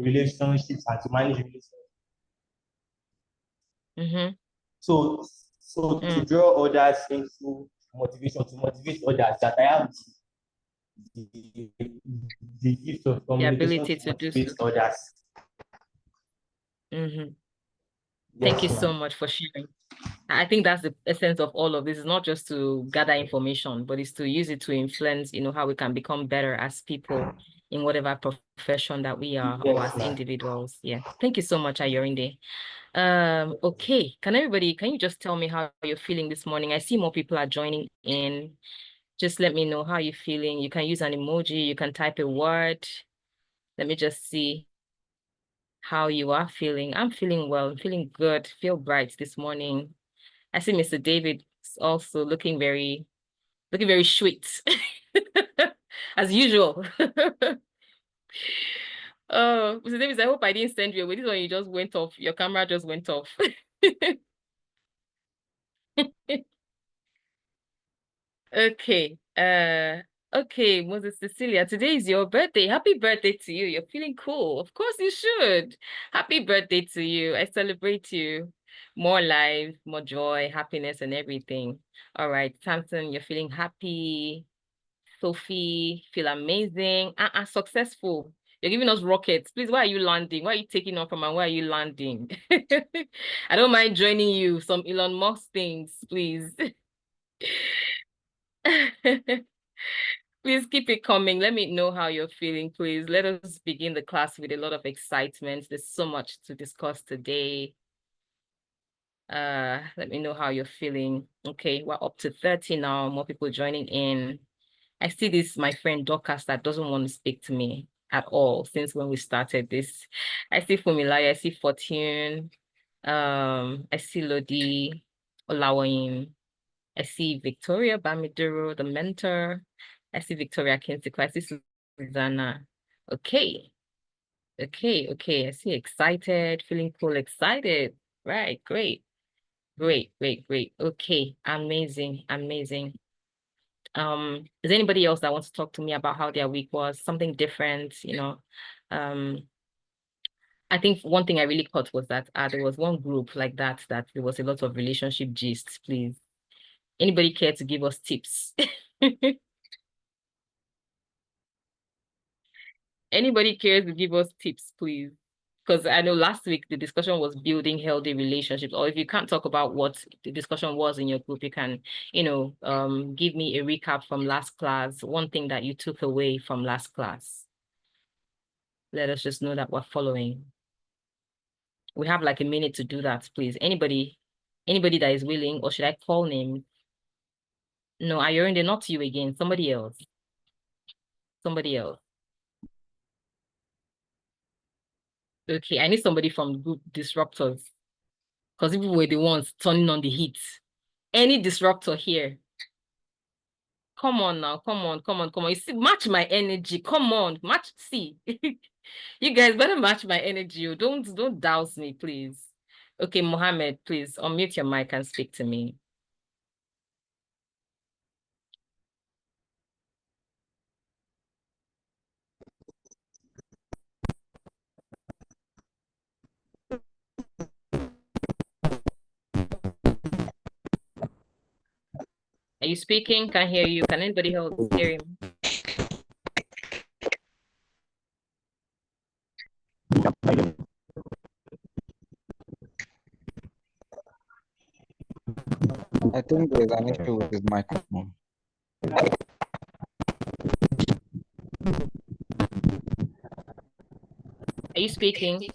relationships and to manage relationships. So to draw others into motivation, to motivate others, that I have the gift of communication ability to to do motivate so. others. Thank you so much for sharing. I think that's the essence of all of this. It's not just to gather information, but it's to use it to influence, how we can become better as people in whatever profession that we are, or as individuals. Yeah. Thank you so much, Ayorinde. Okay. Can you just tell me how you're feeling this morning? I see more people are joining in. Just let me know how you're feeling. You can use an emoji, you can type a word. Let me just see how you are feeling. I'm feeling well, I'm feeling good, feel bright this morning. I see Mr. David also looking very sweet as usual. Oh, Mr. David, I hope I didn't send you away. This one you just went off. Your camera just went off. Okay. Okay, Moses Cecilia, today is your birthday. Happy birthday to you. You're feeling cool. Of course you should. Happy birthday to you. I celebrate you. More life, more joy, happiness, and everything. All right, Samson, you're feeling happy. Sophie, feel amazing. Successful. You're giving us rockets. Please, why are you landing? Why are you taking off from and why are you landing? I don't mind joining you. Some Elon Musk things, please. Please keep it coming. Let me know how you're feeling, please. Let us begin the class with a lot of excitement. There's so much to discuss today. Let me know how you're feeling. Okay, we're up to 30 now. More people joining in. I see this, my friend Dorcas, that doesn't want to speak to me at all since when we started this. I see Fumilaya, I see Fortune, I see Lodi, Olawain, I see Victoria Bamiduro, the mentor. I see Victoria Kinsiko, I see Susanna. Okay. I see excited, feeling cool, excited. Right, great. Okay, amazing. Is anybody else that wants to talk to me about how their week was? Something different, I think one thing I really caught was that there was one group like that there was a lot of relationship gists, please. Anybody care to give us tips? Anybody cares to give us tips, please? Because I know last week the discussion was building healthy relationships. Or if you can't talk about what the discussion was in your group, you can, give me a recap from last class. One thing that you took away from last class. Let us just know that we're following. We have like a minute to do that, please. Anybody that is willing, or should I call names? No, Ayorinde, not you again. Somebody else. Okay, I need somebody from group disruptors. Because people were the ones turning on the heat. Any disruptor here? Come on now, come on. You see, match my energy. Come on, match. See, you guys better match my energy. Don't douse me, please. Okay, Mohammed, please unmute your mic and speak to me. Are you speaking? Can't hear you. Can anybody else hear him? I think there's an issue with his microphone. Are you speaking?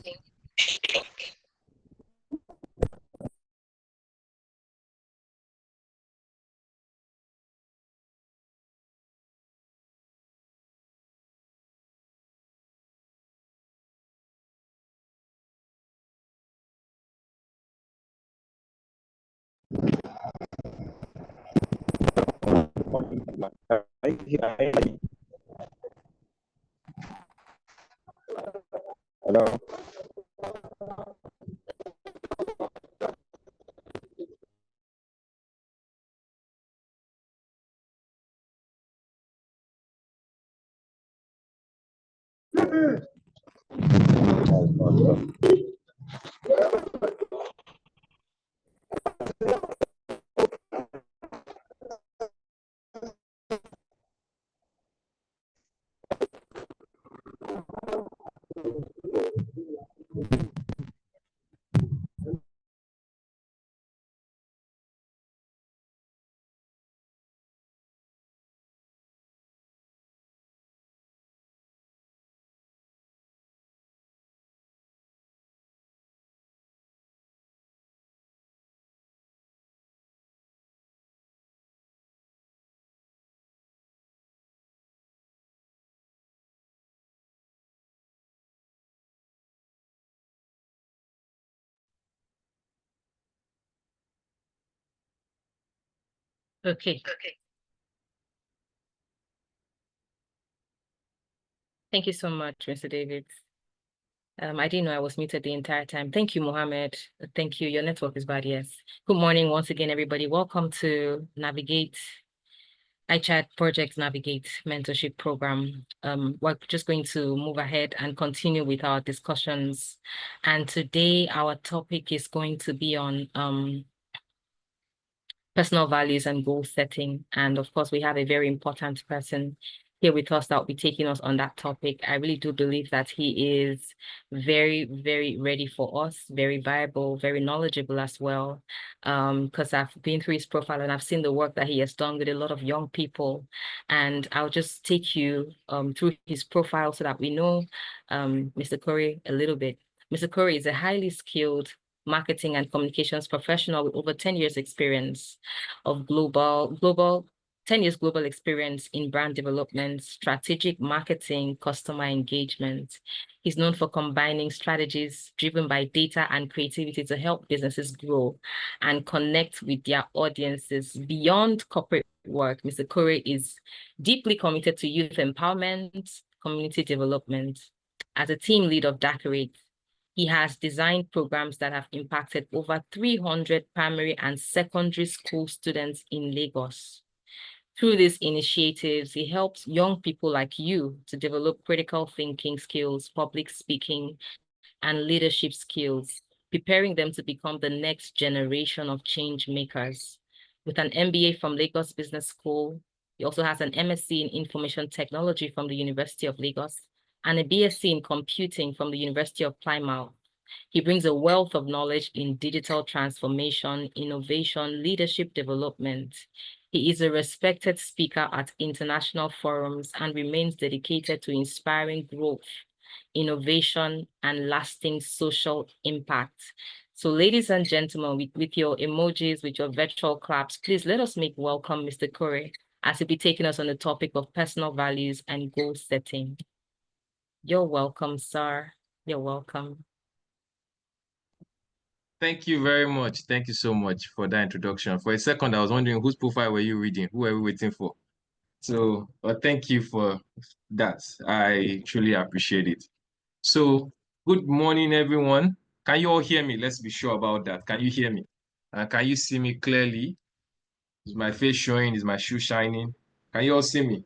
Okay. Thank you so much, Mr. David. I didn't know I was muted the entire time. Thank you, Mohammed. Thank you. Your network is bad, yes. Good morning once again, everybody. Welcome to Navigate, ICHAD Project Navigate Mentorship Program. We're just going to move ahead and continue with our discussions. And today our topic is going to be on personal values and goal setting. And of course, we have a very important person here with us that will be taking us on that topic. I really do believe that he is very, very ready for us, very viable, very knowledgeable as well. Because I've been through his profile and I've seen the work that he has done with a lot of young people. And I'll just take you through his profile so that we know Mr. Corey a little bit. Mr. Corey is a highly skilled marketing and communications professional with over 10 years experience of 10 years global experience in brand development, strategic marketing, customer engagement. He's known for combining strategies driven by data and creativity to help businesses grow and connect with their audiences beyond corporate work. Mr. Corey is deeply committed to youth empowerment, community development. As a team lead of Dacarate, he has designed programs that have impacted over 300 primary and secondary school students in Lagos. Through these initiatives, he helps young people like you to develop critical thinking skills, public speaking, and leadership skills, preparing them to become the next generation of change makers. With an MBA from Lagos Business School, he also has an MSc in Information Technology from the University of Lagos and a BSc in Computing from the University of Plymouth. He brings a wealth of knowledge in digital transformation, innovation, leadership development. He is a respected speaker at international forums and remains dedicated to inspiring growth, innovation, and lasting social impact. So ladies and gentlemen, with your emojis, with your virtual claps, please let us make welcome Mr. Corey as he'll be taking us on the topic of personal values and goal setting. You're welcome, sir. You're welcome. Thank you very much. Thank you so much for that introduction. For a second, I was wondering whose profile were you reading? Who are we waiting for? So, thank you for that. I truly appreciate it. So, good morning, everyone. Can you all hear me? Let's be sure about that. Can you hear me? Can you see me clearly? Is my face showing? Is my shoe shining? Can you all see me?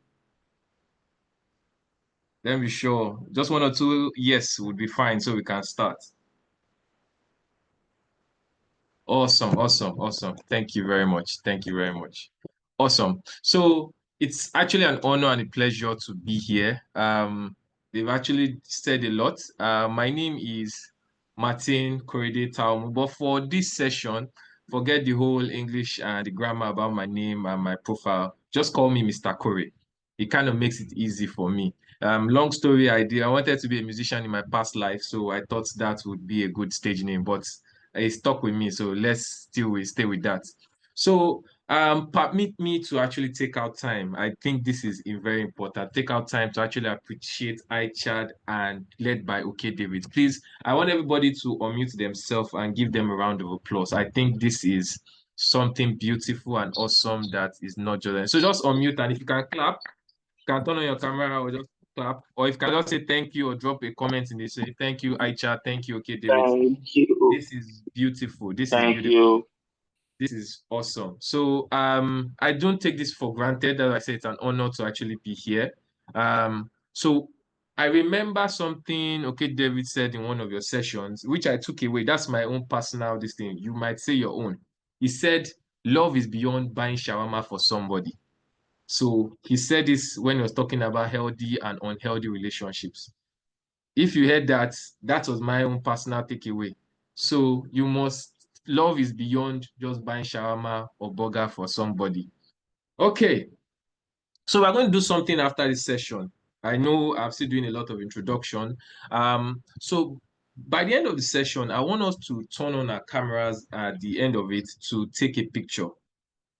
Let me be sure. Just one or two yes would be fine so we can start. Awesome, awesome, awesome. Thank you very much. Thank you very much. Awesome. So it's actually an honor and a pleasure to be here. They've actually said a lot. My name is Martin Korede Taumu, but for this session, forget the whole English and the grammar about my name and my profile. Just call me Mr. Corey. It kind of makes it easy for me. Long story idea. I wanted to be a musician in my past life, so I thought that would be a good stage name, but it stuck with me. So let's still stay with that. So permit me to actually take out time. I think this is very important. Take out time to actually appreciate ICHAD and led by OK David. Please, I want everybody to unmute themselves and give them a round of applause. I think this is something beautiful and awesome that is not just. So just unmute, and if you can clap, you can turn on your camera or just clap, or if you can just say thank you or drop a comment in this. Say thank you, ICHAD. Thank you, OK David. Thank you. This is beautiful. This is Thank beautiful. you. This is awesome. So I don't take this for granted. As I say, it's an honor to actually be here. So I remember something, okay, David said in one of your sessions, which I took away. That's my own personal this thing. You might say your own. He said, love is beyond buying shawarma for somebody. So he said this when he was talking about healthy and unhealthy relationships. If you heard that, that was my own personal takeaway. So you must, love is beyond just buying shawarma or burger for somebody. Okay, so we're going to do something after this session. I know I'm still doing a lot of introduction. So by the end of the session, I want us to turn on our cameras at the end of it to take a picture.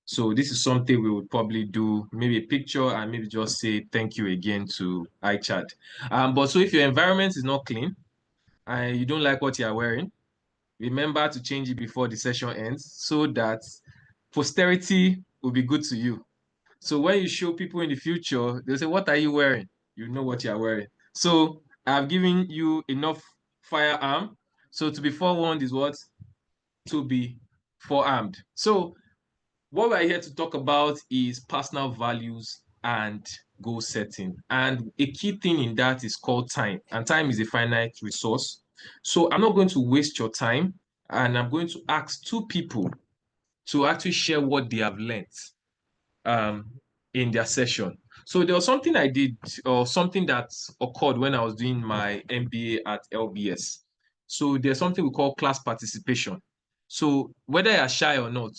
So this is something we would probably do, maybe a picture and maybe just say thank you again to ICHAD. But so if your environment is not clean and you don't like what you are wearing, remember to change it before the session ends so that posterity will be good to you. So when you show people in the future, they'll say, what are you wearing? You know what you're wearing. So I've given you enough firearm. So to be forewarned is what? To be forearmed. So what we're here to talk about is personal values and goal setting. And a key thing in that is called time. And time is a finite resource. So I'm not going to waste your time. And I'm going to ask two people to actually share what they have learned in their session. So there was something I did or something that occurred when I was doing my MBA at LBS. So there's something we call class participation. So whether you're shy or not,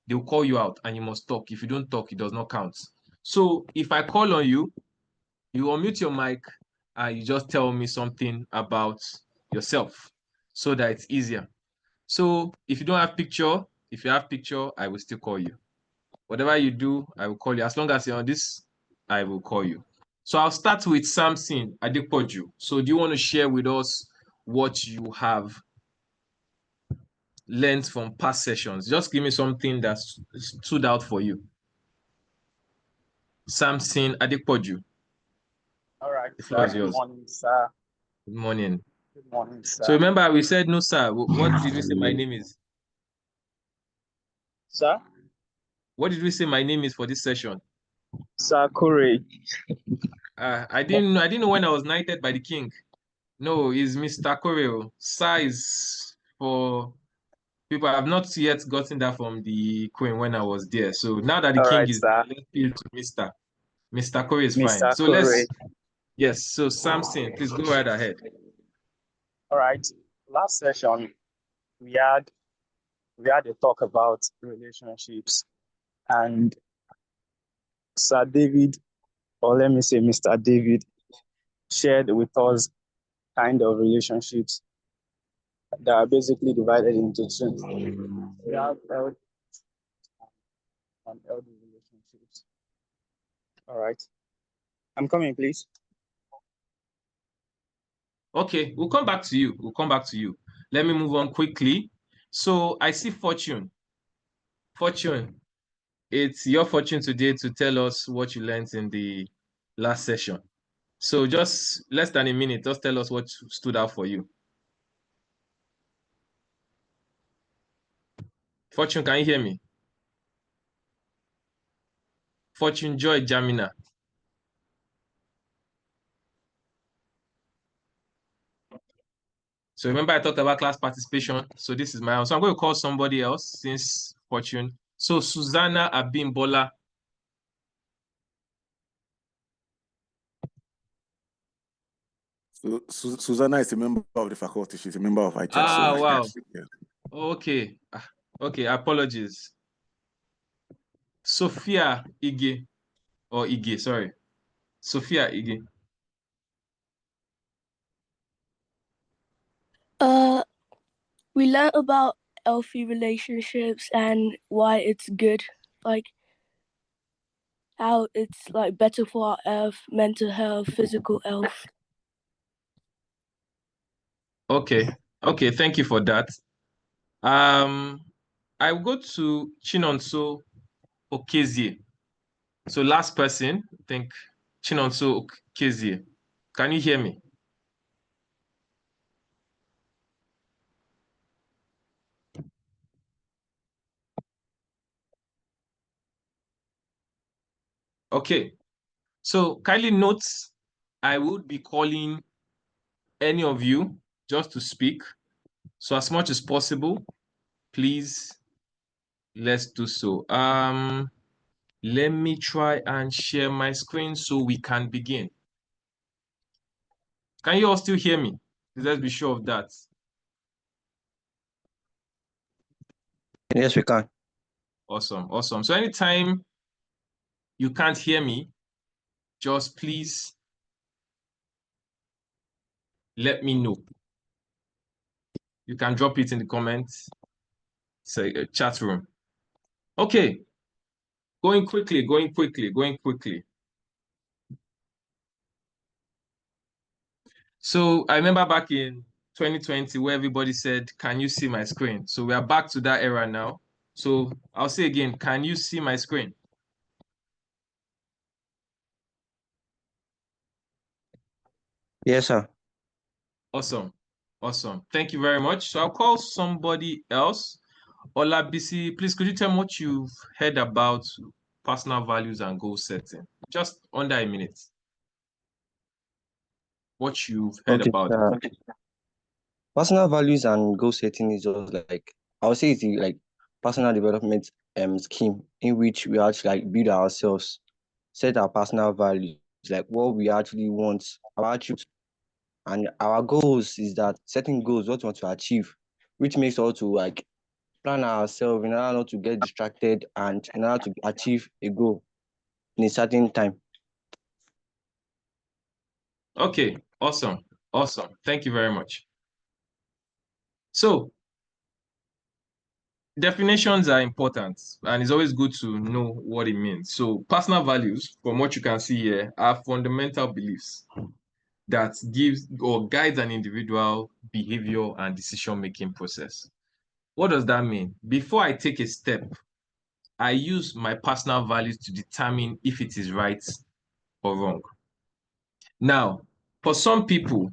they'll call you out and you must talk. If you don't talk, it does not count. So if I call on you, you unmute your mic and you just tell me something about yourself so that it's easier. So if you don't have picture, if you have picture, I will still call you. Whatever you do, I will call you. As long as you're on this, I will call you. So I'll start with Samson Adepoju. So do you want to share with us what you have learned from past sessions? Just give me something that stood out for you. Samson Adepoju. All right, The floor is Good yours. morning, sir. Good morning. Good morning, sir. So remember, we said no, sir. What did we say my name is? Sir? What did we say my name is for this session? Sir Corey. I didn't know when I was knighted by the king. No, it's Mr. Coreo. Sir is for people. I've not yet gotten that from the queen when I was there. So now that the All king right, is sir. there, let's appeal to Mr. Mr. Corey is fine. Mr. So Corey. yes. So Samson, please go right ahead. All right. Last session, we had a talk about relationships, and Sir David, or let me say Mr. David, shared with us kind of relationships that are basically divided into two. We have healthy and unhealthy relationships. All right. I'm coming, please. Okay, we'll come back to you. We'll come back to you. Let me move on quickly. So I see Fortune. Fortune, it's your fortune today to tell us what you learned in the last session. So just less than a minute, just tell us what stood out for you. Fortune, can you hear me? Fortune Joy Jamina. So remember I talked about class participation. So this is my own. So I'm going to call somebody else since Fortune. So Susanna Abimbola. So Susanna is a member of the faculty. She's a member of ICHAD. Ah, wow. Yeah. Okay. Okay, apologies. Sophia Ige. Or Ige, sorry. Sophia Ige. We learned about healthy relationships and why it's good, like how it's like better for our health, mental health, physical health. Okay. Okay, thank you for that. I will go to Chinonso Okezie. So last person, I think Chinonso Okezie. Can you hear me? Okay. So kindly note, I would be calling any of you just to speak. So as much as possible, please, let's do so. Let me try and share my screen so we can begin. Can you all still hear me? Let's be sure of that. Yes, we can. Awesome, awesome. So anytime you can't hear me, just please let me know. You can drop it in the comments, say chat room. Okay, going quickly. So I remember back in 2020 where everybody said, can you see my screen? So we are back to that era now. So I'll say again, can you see my screen? Yes, sir. Awesome. Awesome. Thank you very much. So I'll call somebody else. Olabisi, please could you tell me what you've heard about personal values and goal setting? Just under a minute. What you've heard Okay. about it. Personal values and goal setting is just like, I would say it's like personal development scheme in which we actually like build ourselves, set our personal values, like what we actually want, our attributes, and our goals is that setting goals, what we want to achieve, which makes us to like plan ourselves in order not to get distracted and in order to achieve a goal in a certain time. Okay, awesome. Awesome. Thank you very much. So definitions are important and it's always good to know what it means. So personal values, from what you can see here, are fundamental beliefs that gives or guides an individual behavior and decision-making process. What does that mean? Before I take a step, I use my personal values to determine if it is right or wrong. Now, for some people,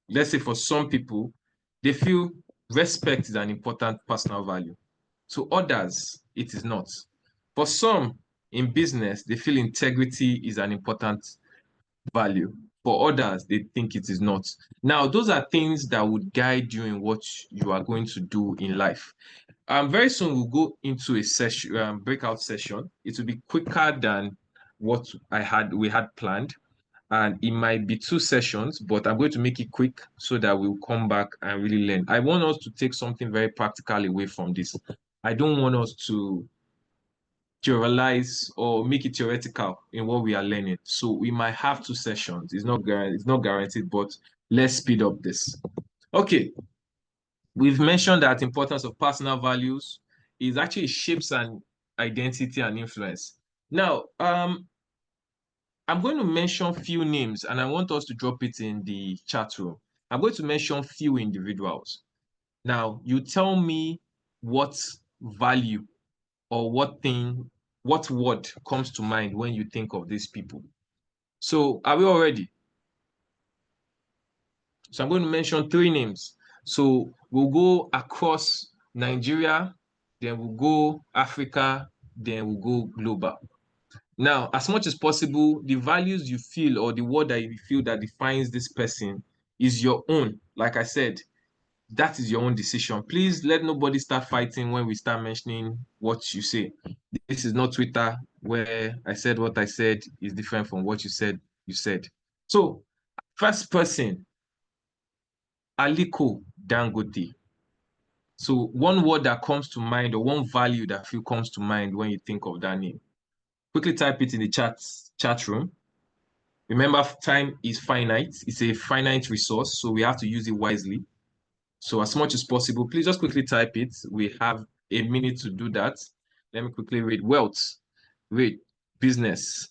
let's say for some people, they feel respect is an important personal value. To others, it is not. For some in business, they feel integrity is an important value. For others, they think it is not. Now, those are things that would guide you in what you are going to do in life. Very soon we'll go into a session, breakout session. It will be quicker than what we had planned, and it might be 2 sessions, but I'm going to make it quick so that we'll come back and really learn. I want us to take something very practical away from this. I don't want us to theorize or make it theoretical in what we are learning. So we might have 2 sessions. It's not guaranteed, but let's speed up this. Okay. We've mentioned that importance of personal values is actually shapes an identity and influence. Now, I'm going to mention few names and I want us to drop it in the chat room. I'm going to mention few individuals. Now, you tell me what value or what word comes to mind when you think of these people. So are we all ready? So I'm going to mention 3 names. So we'll go across Nigeria, then we'll go Africa, then we'll go global. Now, as much as possible, the values you feel or the word that you feel that defines this person is your own. Like I said, that is your own decision. Please let nobody start fighting when we start mentioning what you say. This is not Twitter where I said what I said is different from what you said. So, first person, Aliko Dangote. So one word that comes to mind or one value that comes to mind when you think of that name. Quickly type it in the chat room. Remember, time is finite. It's a finite resource, so we have to use it wisely. So as much as possible, please just quickly type it. We have a minute to do that. Let me quickly read. Wealth. Read. Business.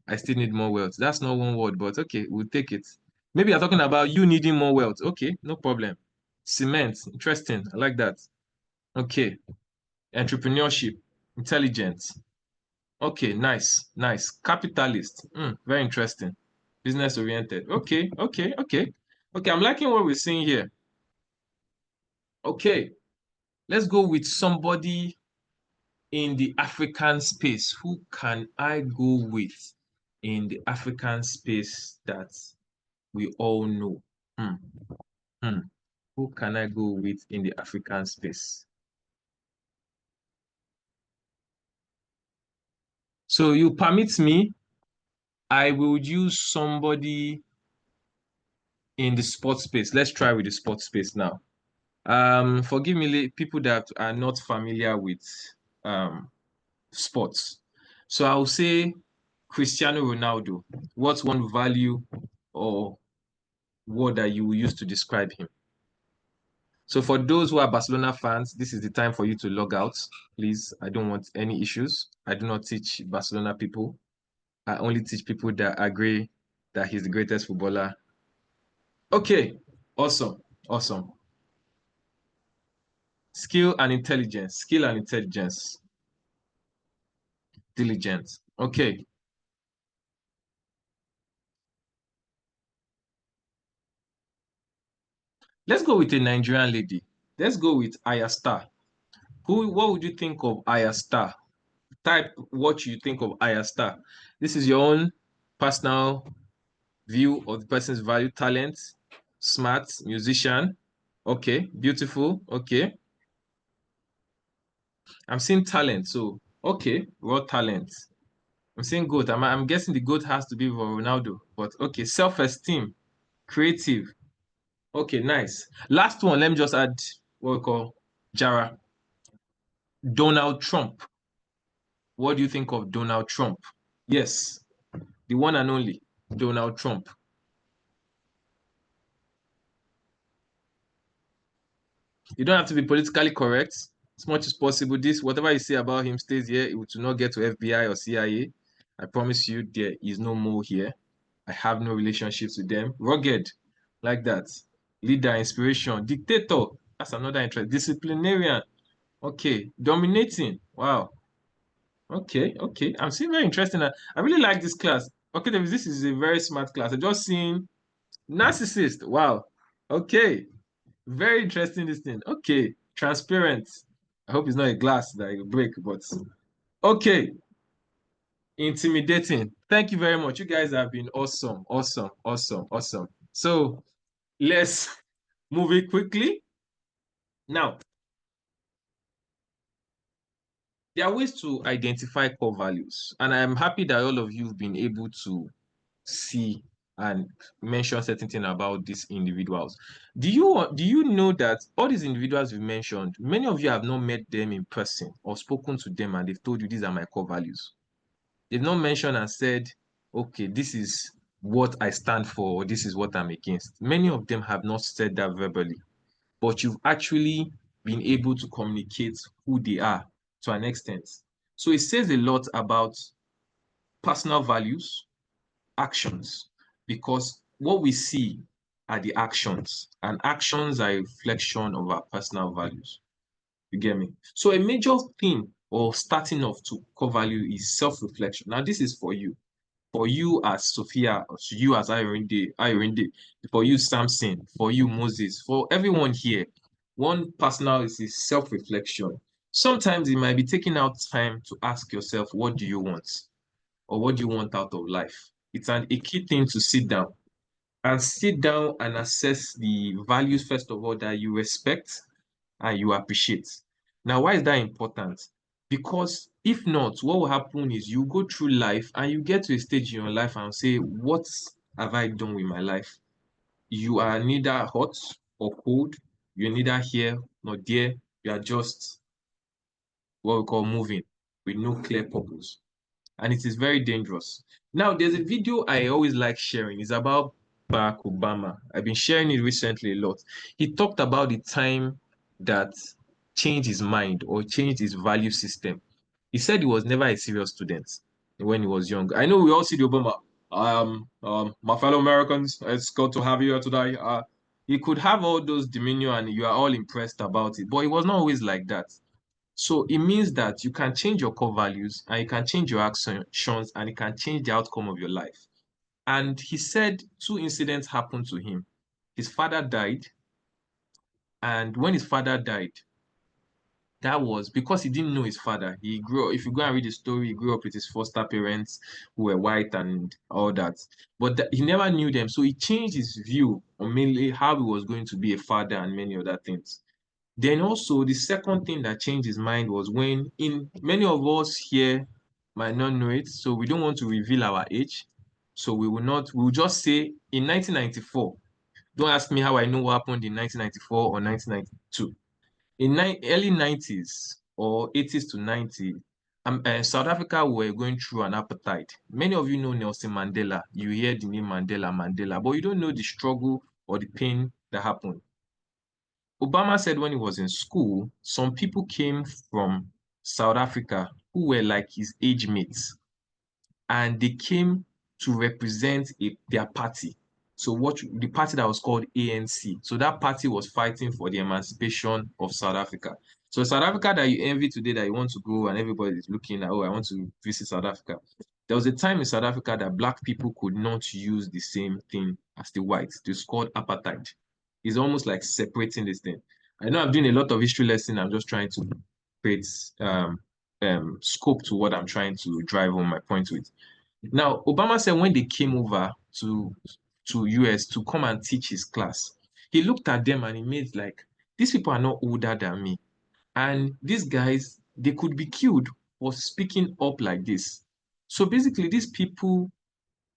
I still need more wealth. That's not one word, but okay, we'll take it. Maybe you're talking about you needing more wealth. Okay, no problem. Cement. Interesting. I like that. Okay. Entrepreneurship. Intelligence. Okay, nice. Capitalist. Very interesting. Business oriented. Okay. I'm liking what we're seeing here. Okay, let's go with somebody in the African space. Who can I go with? in the African space that we all know? Who can I go with in the African space? So you permit me, I will use somebody in the sports space. Let's try with the sports space now. Forgive me, people that are not familiar with sports. So I'll say Cristiano Ronaldo. What's one value or word that you will use to describe him? So for those who are Barcelona fans, this is the time for you to log out. Please, I don't want any issues. I do not teach Barcelona people. I only teach people that agree that he's the greatest footballer. Okay, awesome, awesome. Skill and intelligence, skill and intelligence. Diligence, okay. Let's go with a Nigerian lady. Let's go with Aya Star. What would you think of Aya Star? Type what you think of Aya Star. This is your own personal view of the person's value, talent, smart, musician. Okay, beautiful. Okay. I'm seeing talent. So, okay, raw talent. I'm saying GOAT. I'm guessing the GOAT has to be for Ronaldo. But okay, self-esteem, creative. Okay, nice. Last one, let me just add what we call Jara. Donald Trump. What do you think of Donald Trump? Yes, the one and only Donald Trump. You don't have to be politically correct as much as possible. This, whatever you say about him stays here. It will not get to FBI or CIA. I promise you, there is no more here. I have no relationships with them. Rugged, like that. Leader, inspiration, dictator. That's another interest. Disciplinarian. Okay. Dominating. Wow. Okay, okay. I'm seeing very interesting. I really like this class. Okay, this is a very smart class. I just seen narcissist. Wow. Okay. Very interesting this thing. Okay. Transparent. I hope it's not a glass that you break, but okay. Intimidating. Thank you very much. You guys have been awesome, awesome, awesome, awesome. So let's move it quickly. Now, there are ways to identify core values, and I'm happy that all of you have been able to see and mention certain things about these individuals. Do you know that all these individuals we've mentioned, many of you have not met them in person or spoken to them, and they've told you these are my core values? They've not mentioned and said, okay, this is what I stand for, or this is what I'm against. Many of them have not said that verbally, but you've actually been able to communicate who they are to an extent. So it says a lot about personal values, actions, because what we see are the actions, and actions are a reflection of our personal values. You get me? So a major thing or starting off to core value is self-reflection. Now, this is for you. For you as Sophia, to you as Irinde, for you Samson, for you Moses, for everyone here, one personal is self-reflection. Sometimes it might be taking out time to ask yourself, what do you want? Or what do you want out of life? It's a key thing to sit down and assess the values, first of all, that you respect and you appreciate. Now, why is that important? Because if not, what will happen is you go through life and you get to a stage in your life and say, what have I done with my life? You are neither hot or cold. You're neither here nor there. You are just what we call moving with no clear purpose. And it is very dangerous. Now, there's a video I always like sharing. It's about Barack Obama. I've been sharing it recently a lot. He talked about the time that changed his mind or changed his value system. He said he was never a serious student when he was young. I know we all see the Obama. My fellow Americans, it's good to have you here today. He could have all those demeanor and you are all impressed about it, but it was not always like that. So it means that you can change your core values and you can change your actions and it can change the outcome of your life. And he said two incidents happened to him. His father died, and when his father died, that was because he didn't know his father. He grew up, if you go and read the story, he grew up with his foster parents who were white and all that. But he never knew them. So he changed his view on mainly how he was going to be a father and many other things. Then also the second thing that changed his mind was when many of us here might not know it, so we don't want to reveal our age. So we will just say in 1994. Don't ask me how I know what happened in 1994 or 1992. In early 90s or 80s to 90s, South Africa were going through an apartheid. Many of you know Nelson Mandela. You hear the name Mandela, but you don't know the struggle or the pain that happened. Obama said when he was in school, some people came from South Africa who were like his age mates, and they came to represent their party. So the party that was called ANC. So that party was fighting for the emancipation of South Africa. So South Africa that you envy today, that you want to go and everybody is looking at, oh, I want to visit South Africa. There was a time in South Africa that black people could not use the same thing as the whites. It's called apartheid. It's almost like separating this thing. I know I'm doing a lot of history lesson. I'm just trying to create scope to what I'm trying to drive home my point with. Now, Obama said when they came over to US to come and teach his class, he looked at them and he made like, these people are not older than me. And these guys, they could be killed for speaking up like this. So basically, these people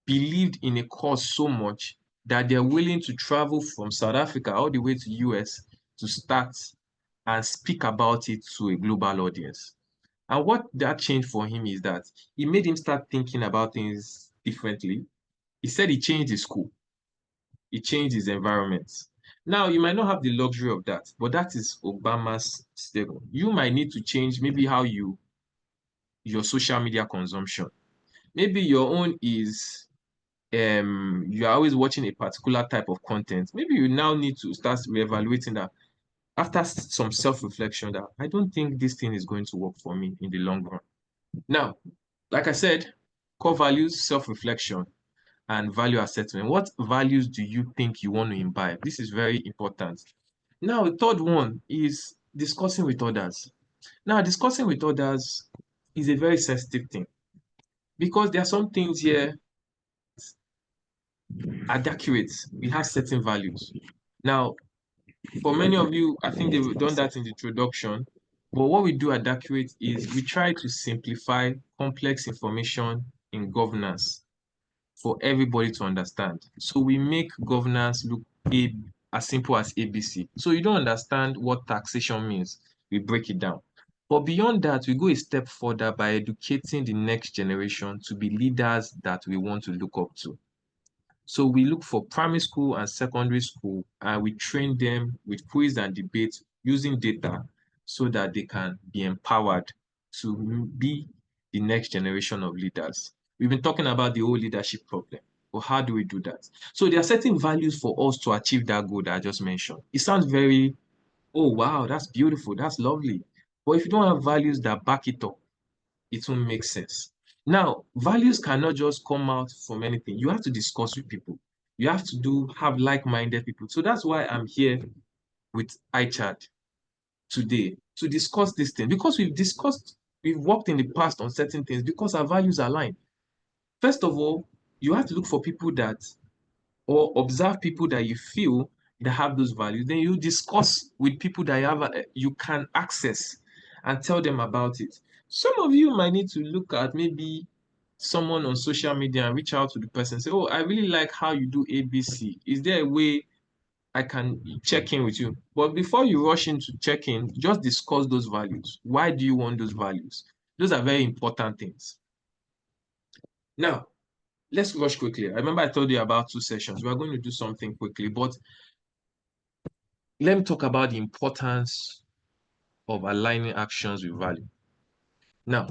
believed in a cause so much that they're willing to travel from South Africa all the way to US to start and speak about it to a global audience. And what that changed for him is that it made him start thinking about things differently. He said he changed his school. He changed his environment. Now, you might not have the luxury of that, but that is Obama's stable. You might need to change maybe how your social media consumption. Maybe your own is you are always watching a particular type of content. Maybe you now need to start reevaluating that after some self-reflection that I don't think this thing is going to work for me in the long run. Now, like I said, core values, self-reflection, and value assessment. What values do you think you want to imbibe? This is very important. Now, the third one is discussing with others. Now, discussing with others is a very sensitive thing because there are some things here are accurate. We have certain values. Now, for many of you, I think they've done that in the introduction. But what we do at Accurate is we try to simplify complex information in governance for everybody to understand. So we make governance look as simple as ABC. So you don't understand what taxation means, we break it down. But beyond that, we go a step further by educating the next generation to be leaders that we want to look up to. So we look for primary school and secondary school, and we train them with quiz and debate using data so that they can be empowered to be the next generation of leaders. We've been talking about the whole leadership problem, but how do we do that? So there are certain values for us to achieve that goal that I just mentioned. It sounds very, oh, wow, that's beautiful, that's lovely. But if you don't have values that back it up, it won't make sense. Now, values cannot just come out from anything. You have to discuss with people. You have to have like-minded people. So that's why I'm here with ICHAD today to discuss this thing, because we've worked in the past on certain things because our values align. First of all, you have to look for people or observe people that you feel that have those values. Then you discuss with people that you can access and tell them about it. Some of you might need to look at maybe someone on social media and reach out to the person and say, oh, I really like how you do ABC. Is there a way I can check in with you? But before you rush into checking, just discuss those values. Why do you want those values? Those are very important things. Now, let's rush quickly. I remember I told you about 2 sessions. We are going to do something quickly, but let me talk about the importance of aligning actions with value. Now,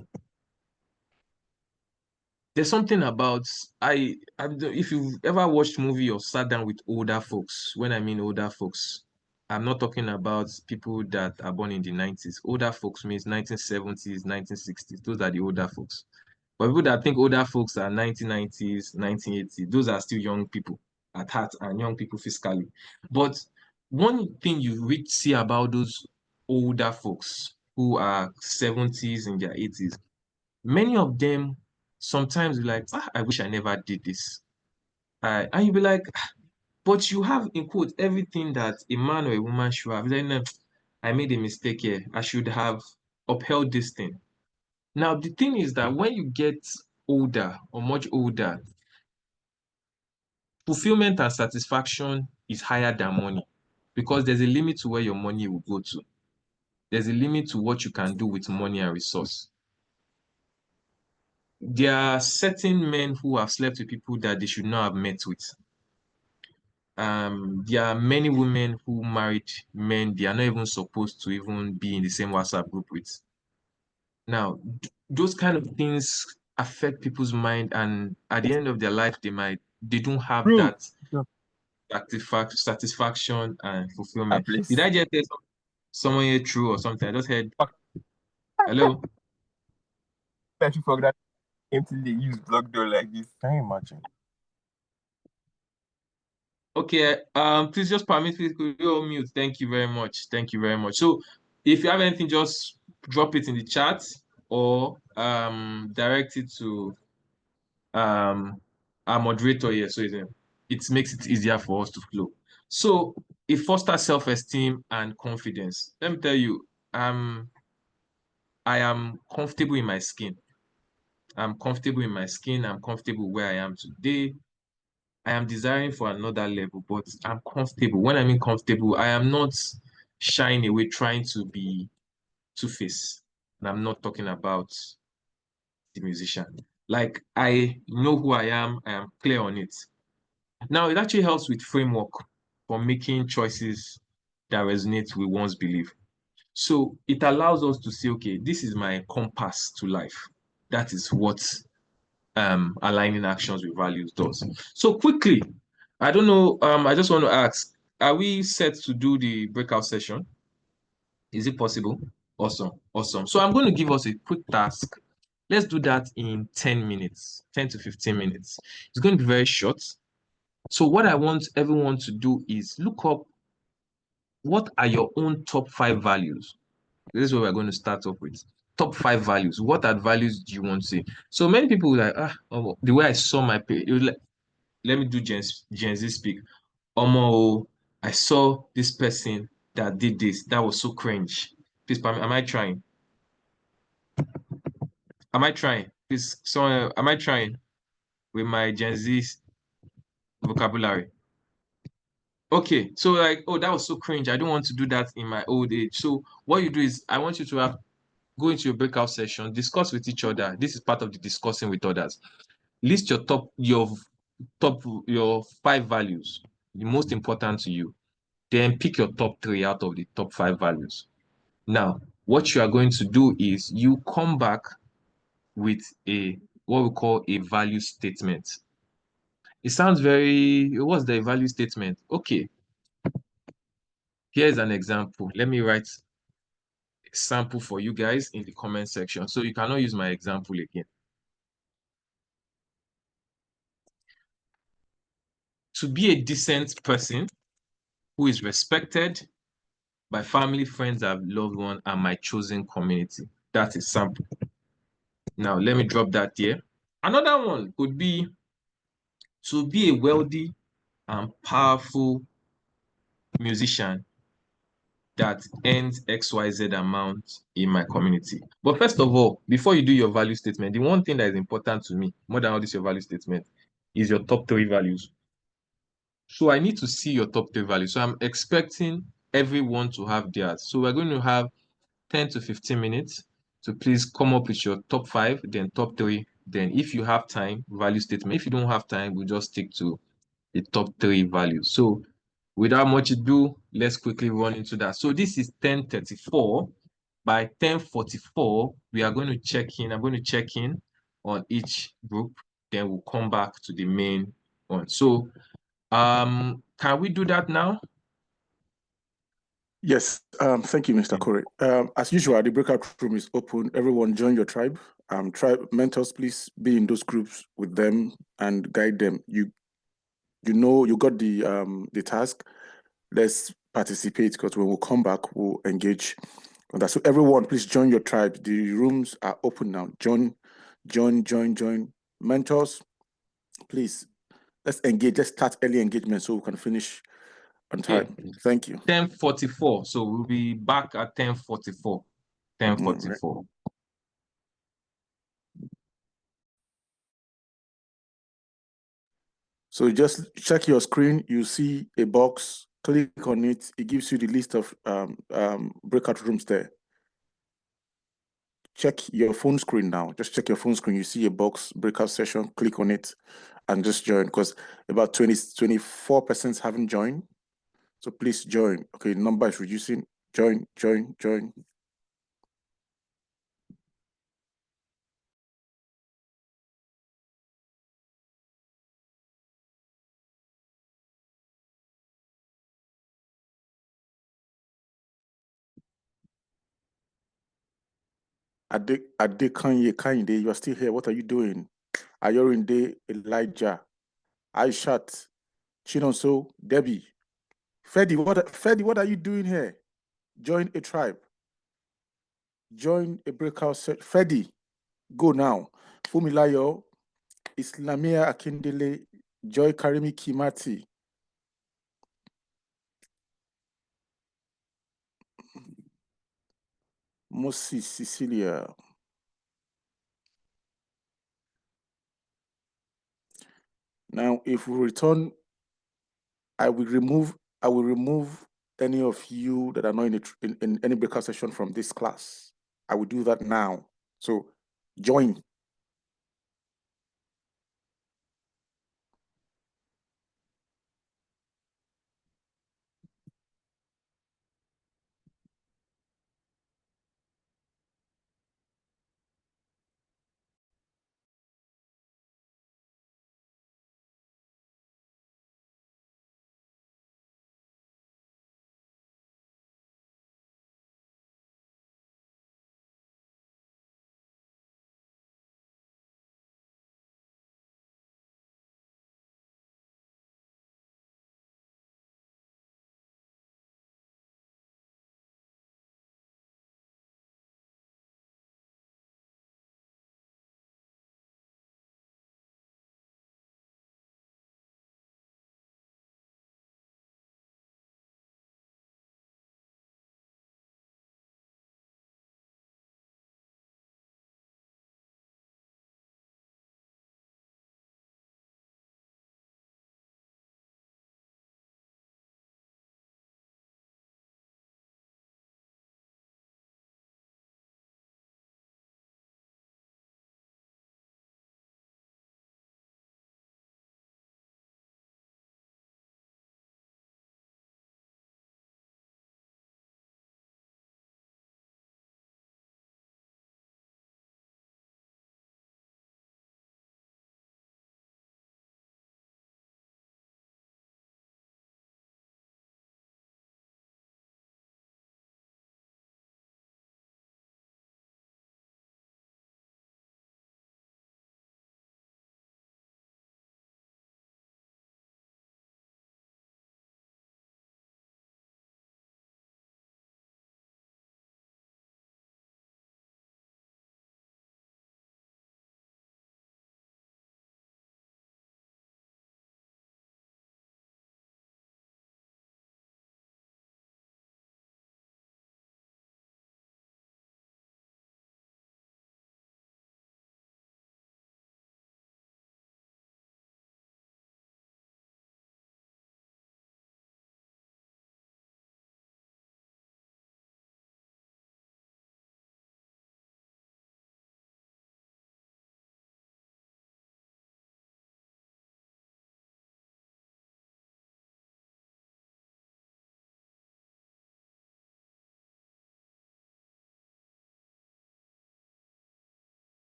there's something about if you've ever watched movie or sat down with older folks, when I mean older folks, I'm not talking about people that are born in the 90s. Older folks means 1970s, 1960s. Those are the older folks. But people that think older folks are 1990s, 1980s, those are still young people at heart and young people physically. But one thing you see about those older folks who are 70s and their 80s. Many of them sometimes be like, I wish I never did this. And you'll be like, but you have, in quotes, everything that a man or a woman should have. Then I made a mistake here. I should have upheld this thing. Now, the thing is that when you get older or much older, fulfillment and satisfaction is higher than money because there's a limit to where your money will go to. There's a limit to what you can do with money and resource. There are certain men who have slept with people that they should not have met with. There are many women who married men they are not even supposed to even be in the same WhatsApp group with. Now, those kind of things affect people's mind, and at the end of their life, they don't have that satisfaction and fulfillment. Did I just say someone here true or something? I just heard. Hello. Thank you for that. Until they use block door like this. Can you imagine? Okay, please just permit me to go on mute. Thank you very much. Thank you very much. So if you have anything, just drop it in the chat or direct it to our moderator here. So it makes it easier for us to flow. So it fosters self-esteem and confidence. Let me tell you, I am comfortable in my skin. I'm comfortable in my skin. I'm comfortable where I am today. I am desiring for another level, but I'm comfortable. When I mean comfortable, I am not shying away trying to be two-faced. And I'm not talking about the musician. Like, I know who I am clear on it. Now, it actually helps with framework for making choices that resonate with one's belief. So it allows us to say, okay, this is my compass to life. That is what aligning actions with values does. So quickly, I don't know, I just want to ask, are we set to do the breakout session? Is it possible? Awesome, awesome. So I'm going to give us a quick task. Let's do that in 10 minutes, 10 to 15 minutes. It's going to be very short. So what I want everyone to do is look up what are your own top 5 values. This is what we're going to start off with. Top 5 values. What are values do you want to see? So many people were like, the way I saw my page, it was like, let me do Gen Z speak. I saw this person that did this. That was so cringe. Please, am I trying? Am I trying? Please, so am I trying with my Gen Z vocabulary? Okay, so like, oh, that was so cringe. I don't want to do that in my old age. So what you do is, I want you to go into your breakout session, discuss with each other. This is part of the discussing with others. List your 5 values, the most important to you. Then pick your top 3 out of the top 5 values. Now, what you are going to do is you come back with what we call a value statement. It sounds what's the value statement? Okay. Here's an example. Let me write a sample for you guys in the comment section. So you cannot use my example again. To be a decent person who is respected by family, friends, and loved one, and my chosen community. That's a sample. Now, let me drop that here. Another one could be to be a wealthy and powerful musician that earns XYZ amount in my community. But first of all, before you do your value statement, the one thing that is important to me, more than all this, your value statement, is your top 3 values. So I need to see your top 3 values. So I'm expecting everyone to have theirs. So we're going to have 10 to 15 minutes to please come up with your top 5, then top 3. Then if you have time, value statement. If you don't have time, we'll just stick to the top 3 values. So without much ado, let's quickly run into that. So this is 10:34. By 10:44, we are going to check in. I'm going to check in on each group. Then we'll come back to the main one. So can we do that now? Yes, thank you, Mr. Corey. As usual, the breakout room is open. Everyone join your tribe. Tribe mentors, please be in those groups with them and guide them. You got the task. Let's participate, because when we come back, we'll engage So everyone, please join your tribe. The rooms are open now. Join. Mentors, please, let's engage. Let's start early engagement so we can finish on time. Yeah. Thank you. 10:44. So we'll be back at 10:44. 10:44. So just check your screen. You see a box. Click on it. It gives you the list of breakout rooms there. Check your phone screen now. Just check your phone screen. You see a box, breakout session. Click on it and just join, because about 24% haven't joined. So please join. Okay, number is reducing. Join. Ade Kanye, you are still here. What are you doing? Ayorinde, Elijah, Aishat, Chinonso, Debbie, Fedi, what are you doing here? Join a tribe. Join a breakout set. Fedi, go now. Fumilayo, Islamia Akindele, Joy Karimi Kimati. Moses Cecilia. Now, if we return, I will remove any of you that are not in any breakout session from this class. I will do that now. So join.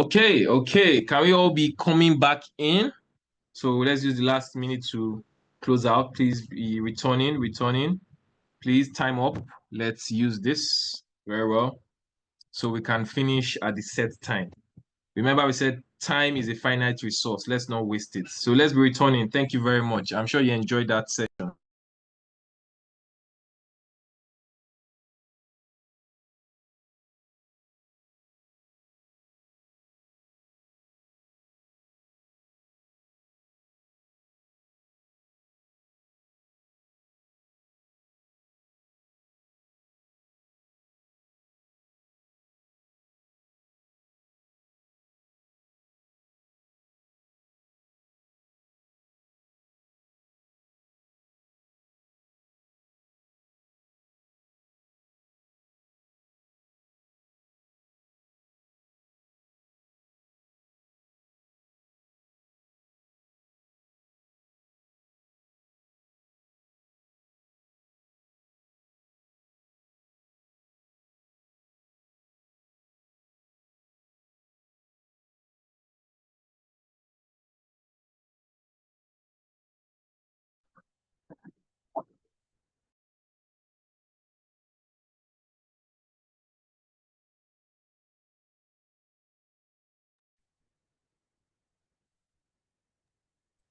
Okay, okay. Can we all be coming back in? So let's use the last minute to close out. Please be returning. Please time up. Let's use this very well so we can finish at the set time. Remember, we said time is a finite resource. Let's not waste it. So let's be returning. Thank you very much. I'm sure you enjoyed that session.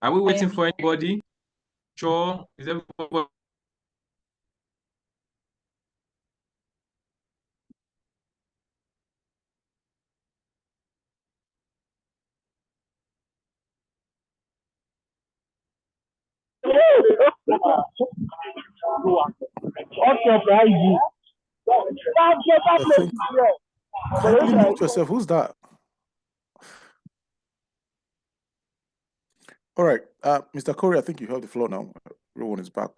Are we waiting for anybody? Sure. Is everybody? I think, kindly mute yourself. Who's that? All right, Mr. Corey, I think you have the floor now. Everyone is back.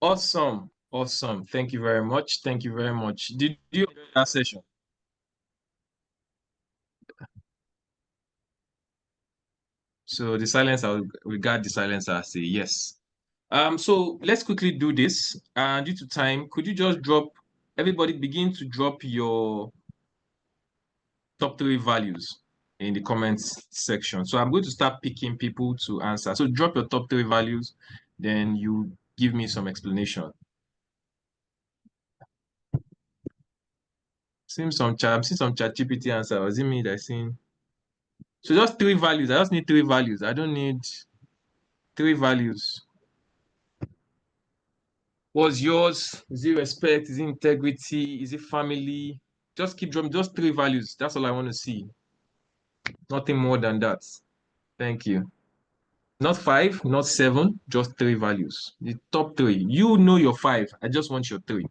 Awesome. Awesome. Thank you very much. Thank you very much. Did you enjoy that session? So the silence, I'll regard the silence as a yes. So let's quickly do this. Due to time, could you just everybody begin to drop your top 3 values in the comments section. So I'm going to start picking people to answer. So drop your top 3 values, then you give me some explanation. I'm seeing some ChatGPT answer. Was it me that's saying? So just 3 values. I just need 3 values. I don't need 3 values. What's yours? Is it respect? Is it integrity? Is it family? Just keep dropping. Just 3 values. That's all I want to see. Nothing more than that. Thank you. Not 5, not 7, just 3 values. The top 3. You know your 5. I just want your 3.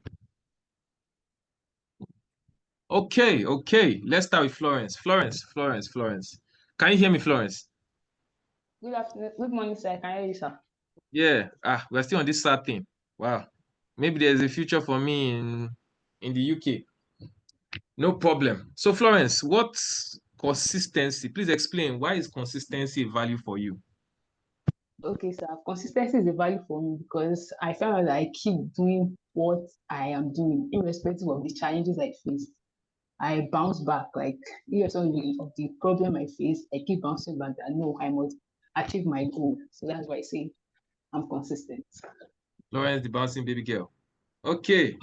Okay, okay. Let's start with Florence. Florence. Can you hear me, Florence? Good afternoon. Good morning, sir. Can I hear you, sir? Yeah. We're still on this sad thing. Wow. Maybe there's a future for me in the UK. No problem. So, Florence, what's consistency? Please explain, why is consistency a value for you? Okay, sir. Consistency is a value for me because I found out that I keep doing what I am doing, irrespective of the challenges I face. I bounce back, like irrespective of the problem I face, I keep bouncing back that no, I must achieve my goal. So that's why I say I'm consistent. Florence, the bouncing baby girl. Okay.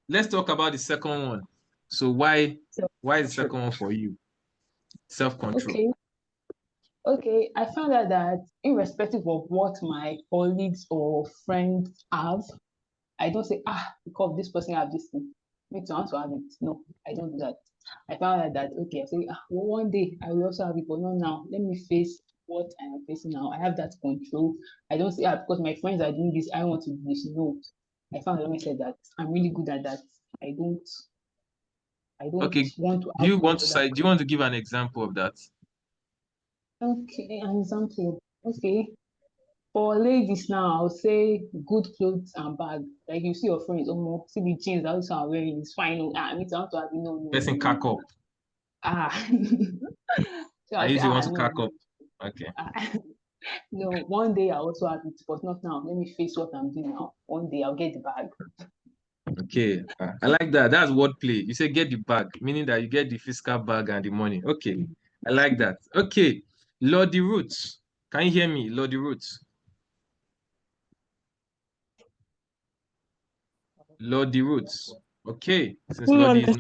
Let's talk about the second one. So why is the second one for you? Self-control. Okay, I found out that irrespective of what my colleagues or friends have, I don't say, because this person have this thing, me too, I want to have it. No, I don't do that. I found out that, okay, I say, well, one day I will also have it, but not now. Let me face what I am facing now. I have that control. I don't say, because my friends are doing this, I want to do this. No, I found out when I said that I'm really good at that. I don't Okay. want to. Do you want to give an example of that? Okay, an example. Okay. For ladies now, I'll say good clothes and bag. Like you see your friends, almost see the jeans that also are wearing, it's fine. Oh, I mean, to have to no. Person cack up. So I I say, usually want to no. cack up. Okay. No, one day I also have it, but not now. Let me face what I'm doing now. One day I'll get the bag. Okay, I like that. That's wordplay. You say get the bag, meaning that you get the fiscal bag and the money. Okay, I like that. Okay, Lordy Roots. Can you hear me, Lordy Roots? Lordy Roots. Okay, since Lordy is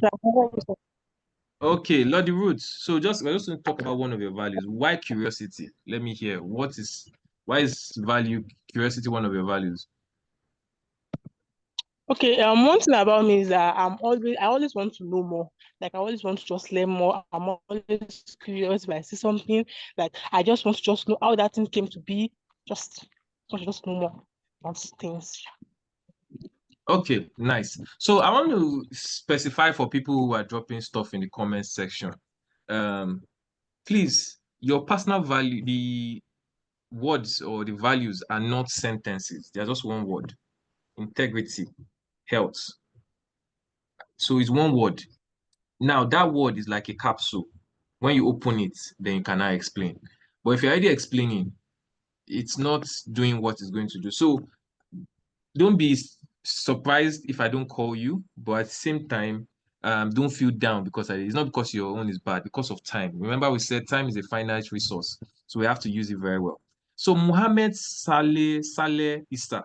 okay, Lordy Roots. So I just want to talk about one of your values. Why curiosity? Let me hear. Why is curiosity one of your values? Okay, one thing about me is that I always want to know more. Like I always want to just learn more. I'm always curious if I see something. Like I just want to just know how that thing came to be. Just want to just know more about things. Okay, nice. So I want to specify for people who are dropping stuff in the comment section. Please, your personal value, the words or the values are not sentences. They are just one word. Integrity, health. So it's one word. Now that word is like a capsule. When you open it, then you cannot explain. But if you're already explaining, it's not doing what it's going to do. So don't be surprised if I don't call you, but at the same time, don't feel down because it's not because your own is bad, because of time. Remember, we said time is a finite resource, so we have to use it very well. So Mohammed Saleh Issa,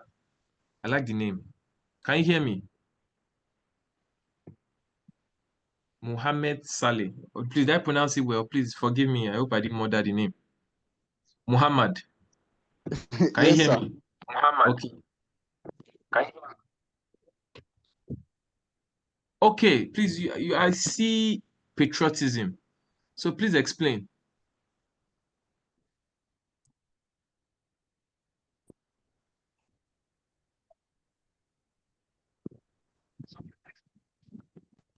I like the name. Can you hear me? Mohammed Saleh. Oh, please, did I pronounce it well? Please forgive me. I hope I didn't murder the name. Muhammad. Can you Yes, hear sir. me? Muhammad. Okay. Okay, please, I see patriotism. So please explain.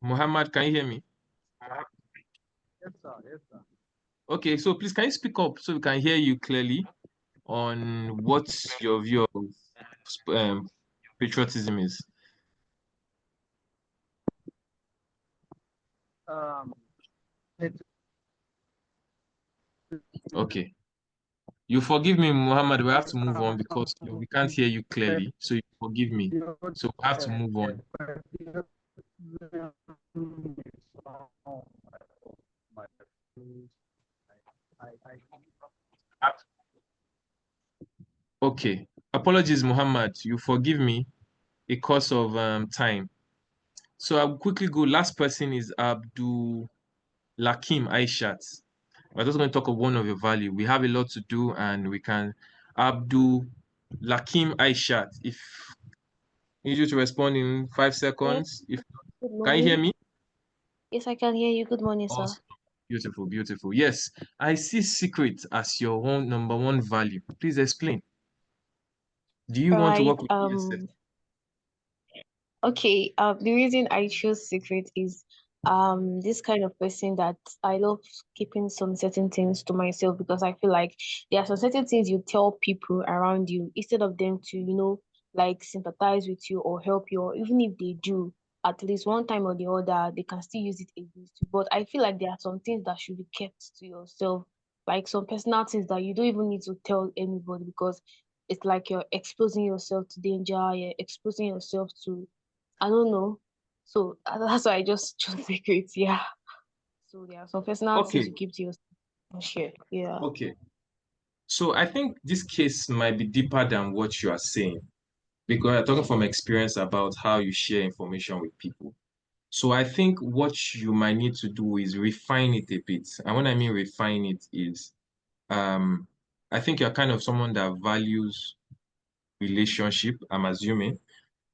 Muhammad, can you hear me? Yes, sir. Yes, sir. Okay, so please can you speak up so we can hear you clearly on what your view of patriotism is? Um, it's Okay. You forgive me, Muhammad. We have to move on because we can't hear you clearly. So you forgive me. So we have to move on. Okay. Apologies, Muhammad. You forgive me because of time. So I'll quickly go. Last person is Abdul Lakim Aishat. We're just going to talk of one of your value. We have a lot to do and we can Abdul Lakim Aishat. If you need you to respond in 5 Yes, seconds. good Can you hear morning. me? Yes, I can hear you. Good morning, sir. Awesome. Beautiful, beautiful. Yes, I see secret as your own number one value. Please explain. Do you want to Right. work with ESF? Okay. The reason I chose secret is this kind of person that I love keeping some certain things to myself because I feel like there are some certain things you tell people around you instead of them to, like sympathize with you or help you, or even if they do, at least one time or the other, they can still use it against you. But I feel like there are some things that should be kept to yourself, like some personal things that you don't even need to tell anybody because it's like you're exposing yourself to danger, you're exposing yourself to I don't know. So that's why I just chose secrets. Yeah. So there are some personal things Okay, you keep to yourself and share. Yeah. okay. So I think this case might be deeper than what you are saying because you're talking from experience about how you share information with people. So I think what you might need to do is refine it a bit. And when I mean refine it is, um, I think you're kind of someone that values relationship, I'm assuming,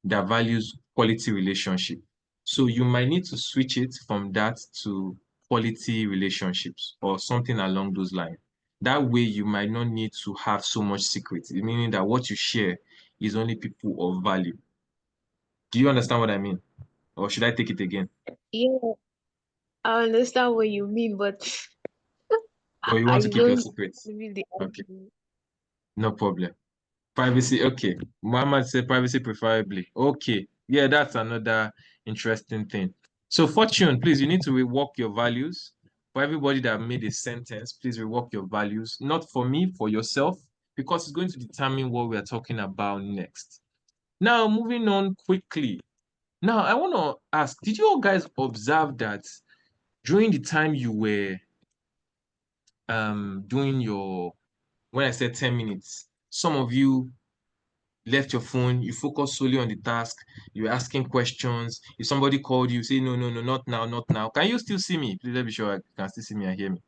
that values quality relationship. So you might need to switch it from that to quality relationships or something along those lines. That way you might not need to have so much secret, meaning that what you share is only people of value. Do you understand what I mean? Or should I take it again? Yeah, I understand what you mean, but Or you want to I keep your don't secrets? really Okay, agree. no problem. Privacy, okay. Muhammad said privacy preferably. Okay. Yeah, that's another interesting thing. So, Fortune, please, you need to rework your values. For everybody that made a sentence, please rework your values. Not for me, for yourself. because it's going to determine what we are talking about next. Now, moving on quickly. Now, I want to ask, did you all guys observe that during the time you were doing your, when I said 10 minutes, some of you left your phone, you focus solely on the task, you're asking questions. If somebody called you, say, no, no, no, not now, not now. Can you still see me? Please let me be sure you can still see me and hear me.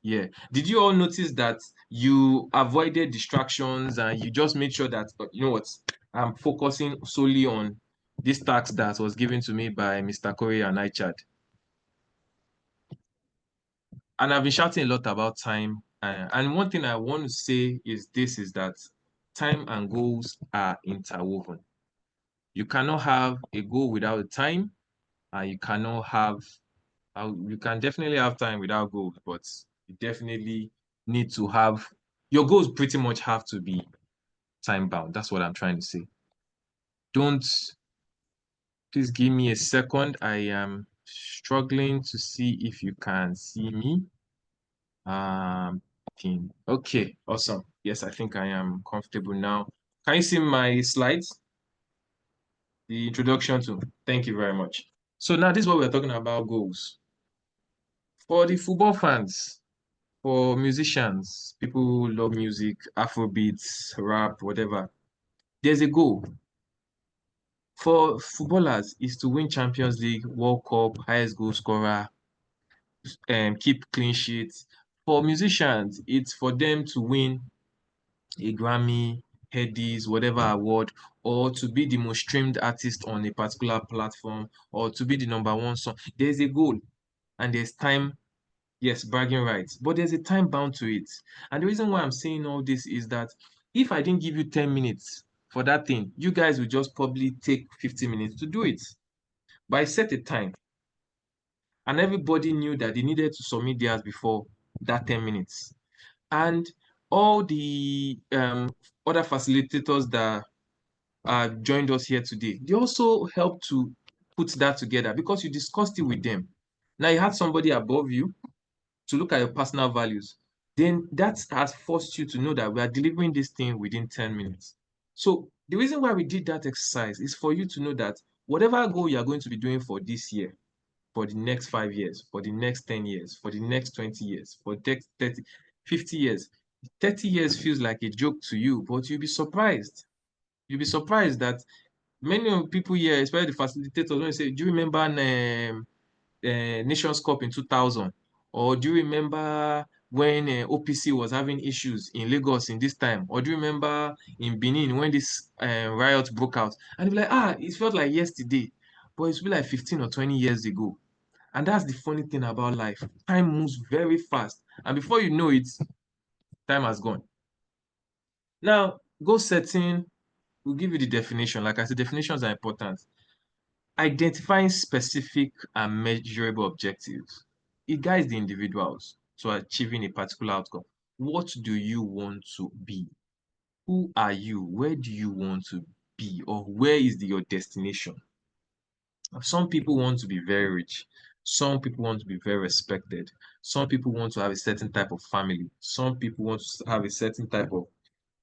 Yeah. Did you all notice that you avoided distractions and you just made sure that, you know what, I'm focusing solely on this task that was given to me by Mr. Corey and ICHAD? And I've been shouting a lot about time. And one thing I want to say is this, is that time and goals are interwoven. You cannot have a goal without a time, and you cannot have, you can definitely have time without goals, but you definitely need to have, your goals pretty much have to be time bound. That's what I'm trying to say. Please give me a second. I am struggling to see if you can see me. Okay, awesome. Yes, I think I am comfortable now. Can you see my slides? The introduction to, thank you very much. So now this is what we're talking about, goals. For the football fans, for musicians, people who love music, Afrobeats, rap, whatever, there's a goal. For footballers, is to win Champions League, World Cup, highest goal scorer, keep clean sheets. For musicians, it's for them to win a Grammy, Headies, whatever award, or to be the most streamed artist on a particular platform, or to be the #1 song. There's a goal and there's time. Yes, bragging rights, but there's a time bound to it. And the reason why I'm saying all this is that if I didn't give you 10 minutes for that thing, you guys will just probably take 50 minutes to do it. But I set a time, and everybody knew that they needed to submit theirs before that 10 minutes. And all the other facilitators that joined us here today, they also helped to put that together because you discussed it with them. Now you had somebody above you to look at your personal values. Then that has forced you to know that we are delivering this thing within 10 minutes. So the reason why we did that exercise is for you to know that whatever goal you are going to be doing for this year, for the next 5 years, for the next 10 years, for the next 20 years, for the next 30, 50 years, 30 years feels like a joke to you, but you'll be surprised. You'll be surprised that many of people here, especially the facilitators, when they say, do you remember Nations Cup in 2000? Or do you remember when OPC was having issues in Lagos in this time? Or do you remember in Benin when this riot broke out? And you're like, it felt like yesterday, but it's been like 15 or 20 years ago. And that's the funny thing about life. Time moves very fast. And before you know it, time has gone. Now, goal setting, we'll give you the definition. Like I said, definitions are important. Identifying specific and measurable objectives. It guides the individuals to achieving a particular outcome. What do you want to be? Who are you? Where do you want to be? Or where is your destination? Some people want to be very rich. Some people want to be very respected. Some people want to have a certain type of family. Some people want to have a certain type of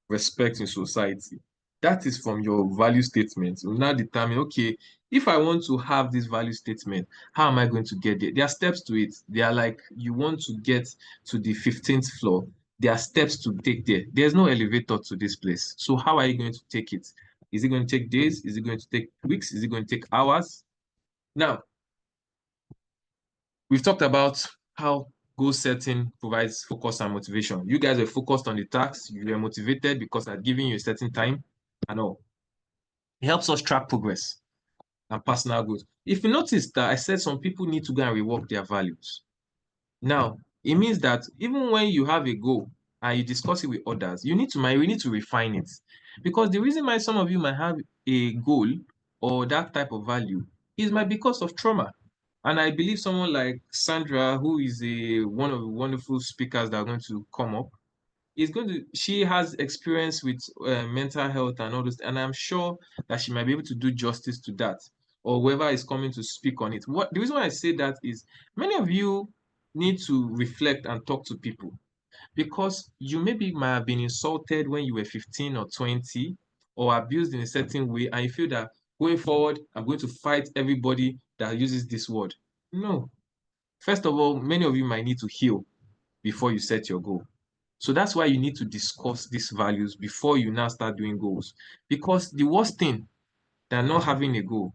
respect in society. That is from your value statement. You will now determine, okay, if I want to have this value statement, how am I going to get there? There are steps to it. They are like, you want to get to the 15th floor. There are steps to take there. There's no elevator to this place. So how are you going to take it? Is it going to take days? Is it going to take weeks? Is it going to take hours? Now, we've talked about how goal setting provides focus and motivation. You guys were focused on the tasks. You were motivated because I'd given you a certain time and all. It helps us track progress and personal growth. If you notice that I said some people need to go and rework their values. Now, it means that even when you have a goal and you discuss it with others, we need to refine it. Because the reason why some of you might have a goal or that type of value is because of trauma. And I believe someone like Sandra, who is one of the wonderful speakers that are going to come up, she has experience with mental health and all this, and I'm sure that she might be able to do justice to that, or whoever is coming to speak on it. The reason why I say that is many of you need to reflect and talk to people, because you maybe might have been insulted when you were 15 or 20 or abused in a certain way, and you feel that going forward, I'm going to fight everybody that uses this word. No. First of all, many of you might need to heal before you set your goal. So that's why you need to discuss these values before you now start doing goals. Because the worst thing than not having a goal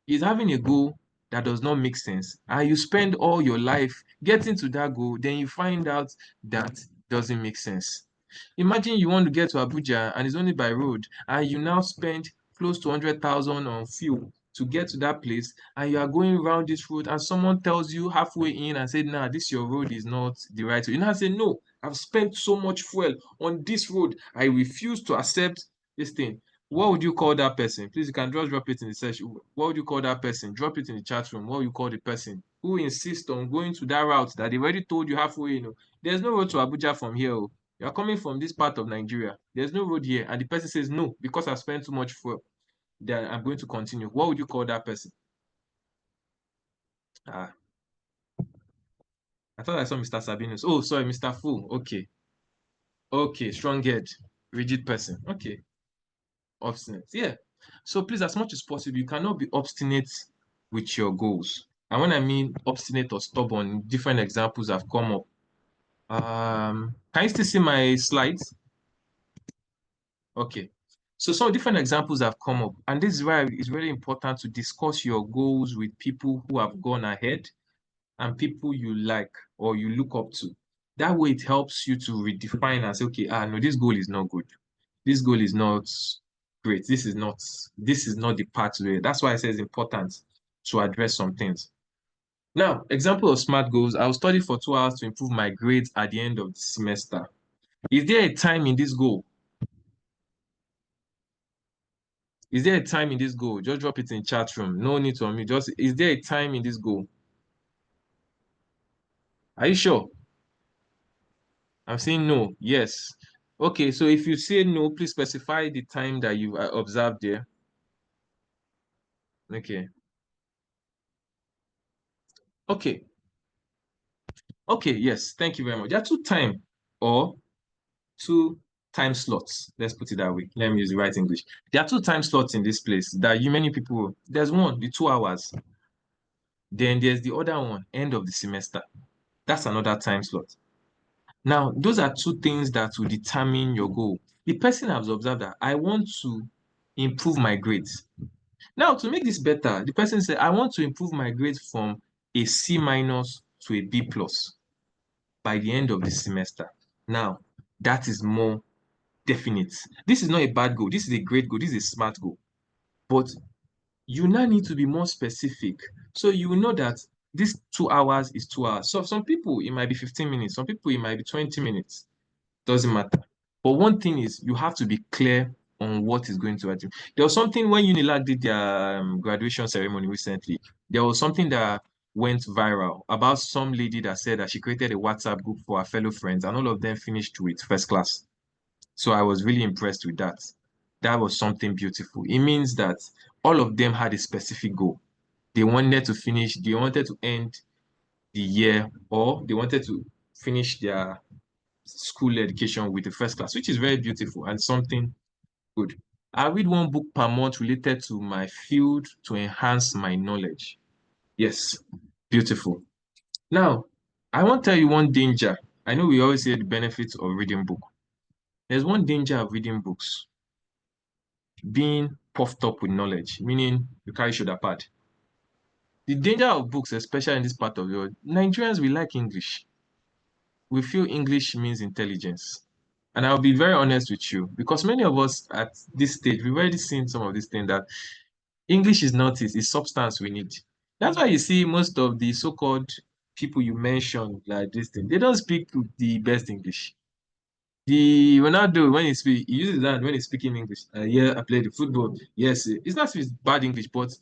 is having a goal that does not make sense, and you spend all your life getting to that goal, then you find out that doesn't make sense. Imagine you want to get to Abuja and it's only by road, and you now spend close to 100,000 on fuel to get to that place, and you are going around this road, and someone tells you halfway in and said, nah, this your road is not the right way. You now say, no, I've spent so much fuel on this road, I refuse to accept this thing. What would you call that person? Please, you can just drop it in the session. What would you call that person? Drop it in the chat room. What would you call the person who insists on going to that route that they already told you halfway? There's no road to Abuja from here. You are coming from this part of Nigeria. There's no road here. And the person says, no, because I spent too much fuel, then I'm going to continue. What would you call that person? I thought I saw Mr. Sabinus. Oh, sorry, Mr. Fu. Okay. Okay, strong-head, rigid person. Okay. Obstinate. Yeah. So please, as much as possible, you cannot be obstinate with your goals. And when I mean obstinate or stubborn, different examples have come up. Can you still see my slides? Okay. So some different examples have come up, and this is why it's really important to discuss your goals with people who have gone ahead and people you like or you look up to. That way it helps you to redefine and say, okay, no, this goal is not good. This goal is not great. This is not the pathway. That's why I say it's important to address some things. Now, example of SMART goals, I'll study for 2 hours to improve my grades at the end of the semester. Is there a time in this goal? Is there a time in this goal? Just drop it in chat room. No need to unmute. Just, is there a time in this goal? Are you sure? I'm saying no. Yes. Okay, so if you say no, please specify the time that you observed there. Okay. Okay. Okay, yes. Thank you very much. There are two time slots. Let's put it that way. Let me use the right English. There are two time slots in this place that many people, there's one, the 2 hours. Then there's the other one, end of the semester. That's another time slot. Now, those are two things that will determine your goal. The person has observed that I want to improve my grades. Now, to make this better, the person said, I want to improve my grades from a C- to a B+ by the end of the semester. Now, that is more definite. This is not a bad goal. This is a great goal. This is a smart goal. But you now need to be more specific. So you will know that this 2 hours is 2 hours. So some people, it might be 15 minutes. Some people, it might be 20 minutes. Doesn't matter. But one thing is, you have to be clear on what is going to achieve. There was something when Unilag did their graduation ceremony recently. There was something that went viral about some lady that said that she created a WhatsApp group for her fellow friends, and all of them finished with first class. So I was really impressed with that. That was something beautiful. It means that all of them had a specific goal. They wanted to finish, they wanted to end the year, or they wanted to finish their school education with the first class, which is very beautiful and something good. I read one book per month related to my field to enhance my knowledge. Yes, beautiful. Now, I want to tell you one danger. I know we always say the benefits of reading book. There's one danger of reading books. Being puffed up with knowledge, meaning you carry shoulder pad. The danger of books, especially in this part of the world, Nigerians, we like English. We feel English means intelligence. And I'll be very honest with you, because many of us at this stage, we've already seen some of these things that English is not is substance we need. That's why you see most of the so-called people you mentioned, like this thing, they don't speak the best English. The Ronaldo, when he uses that when he's speaking English. Yeah, I played the football. Yes, it's not his bad English, but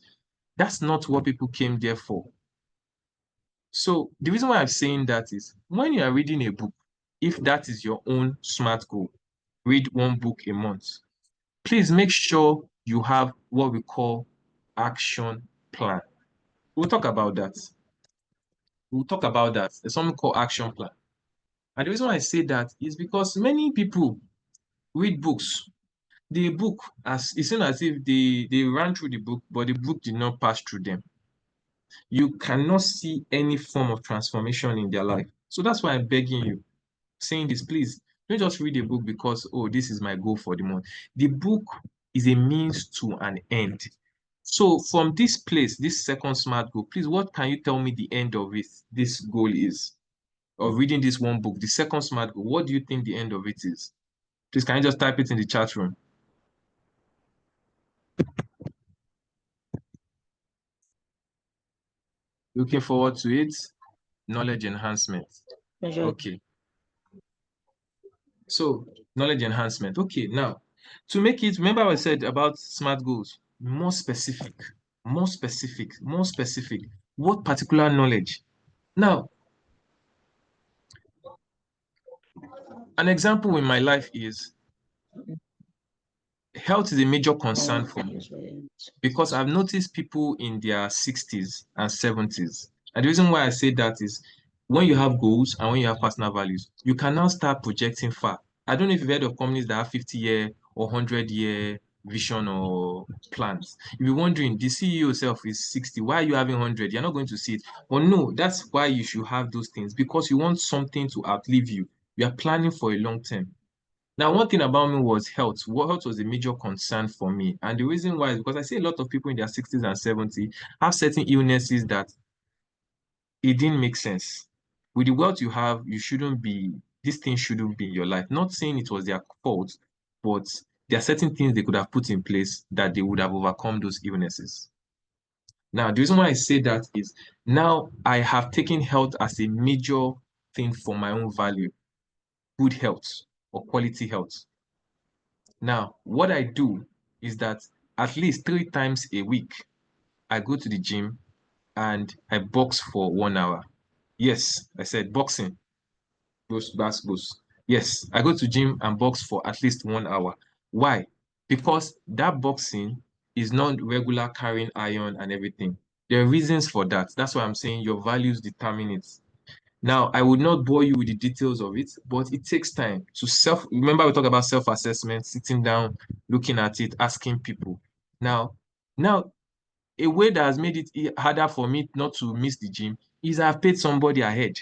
that's not what people came there for. So the reason why I'm saying that is when you are reading a book, if that is your own SMART goal, read one book a month. Please make sure you have what we call action plan. We'll talk about that. There's something called action plan. And the reason why I say that is because many people read books. The book, as it's seen as if they ran through the book, but the book did not pass through them. You cannot see any form of transformation in their life. So that's why I'm begging you, saying this, please don't just read a book because, oh, this is my goal for the month. The book is a means to an end. So from this place, this second SMART goal, please, what can you tell me the end of it, this goal is? Of reading this one book, the second SMART goal, what do you think the end of it is? Please, can you just type it in the chat room? Looking forward to it. Knowledge enhancement. Okay. So knowledge enhancement. Okay, now to make it, remember what I said about SMART goals, more specific, more specific, more specific. What particular knowledge? Now, an example in my life is health is a major concern for me because I've noticed people in their 60s and 70s. And the reason why I say that is when you have goals and when you have personal values, you can now start projecting far. I don't know if you've heard of companies that have 50-year or 100-year vision or plans. If you're wondering, the CEO self is 60, why are you having 100? You're not going to see it. But no, that's why you should have those things, because you want something to outlive you. You are planning for a long term. Now, one thing about me was health. Health was a major concern for me. And the reason why is because I see a lot of people in their 60s and 70s have certain illnesses that it didn't make sense. With the wealth you have, this thing shouldn't be in your life. Not saying it was their fault, but there are certain things they could have put in place that they would have overcome those illnesses. Now, the reason why I say that is now I have taken health as a major thing for my own value, good health or quality health. Now, what I do is that at least 3 times a week, I go to the gym and I box for 1 hour. Yes, I said boxing. Box. Yes, I go to gym and box for at least 1 hour. Why? Because that boxing is not regular carrying iron and everything. There are reasons for that. That's why I'm saying your values determine it. Now, I would not bore you with the details of it, but it takes time to remember we talk about self-assessment, sitting down, looking at it, asking people. Now, a way that has made it harder for me not to miss the gym is I've paid somebody ahead.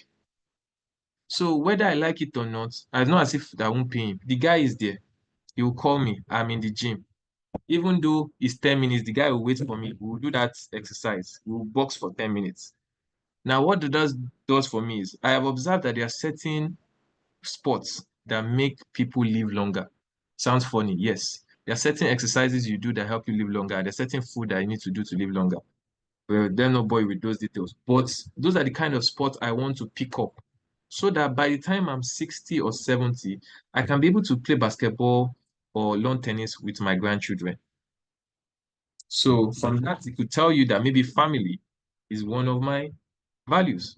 So whether I like it or not, it's not as if I won't pay him. The guy is there. He will call me. I'm in the gym. Even though it's 10 minutes, the guy will wait for me. We'll do that exercise. We'll box for 10 minutes. Now, what it does for me is I have observed that there are certain sports that make people live longer. Sounds funny, yes. There are certain exercises you do that help you live longer. There's certain food that you need to do to live longer. Well, they're not boy with those details. But those are the kind of sports I want to pick up so that by the time I'm 60 or 70, I can be able to play basketball or lawn tennis with my grandchildren. So from that, it could tell you that maybe family is one of my values.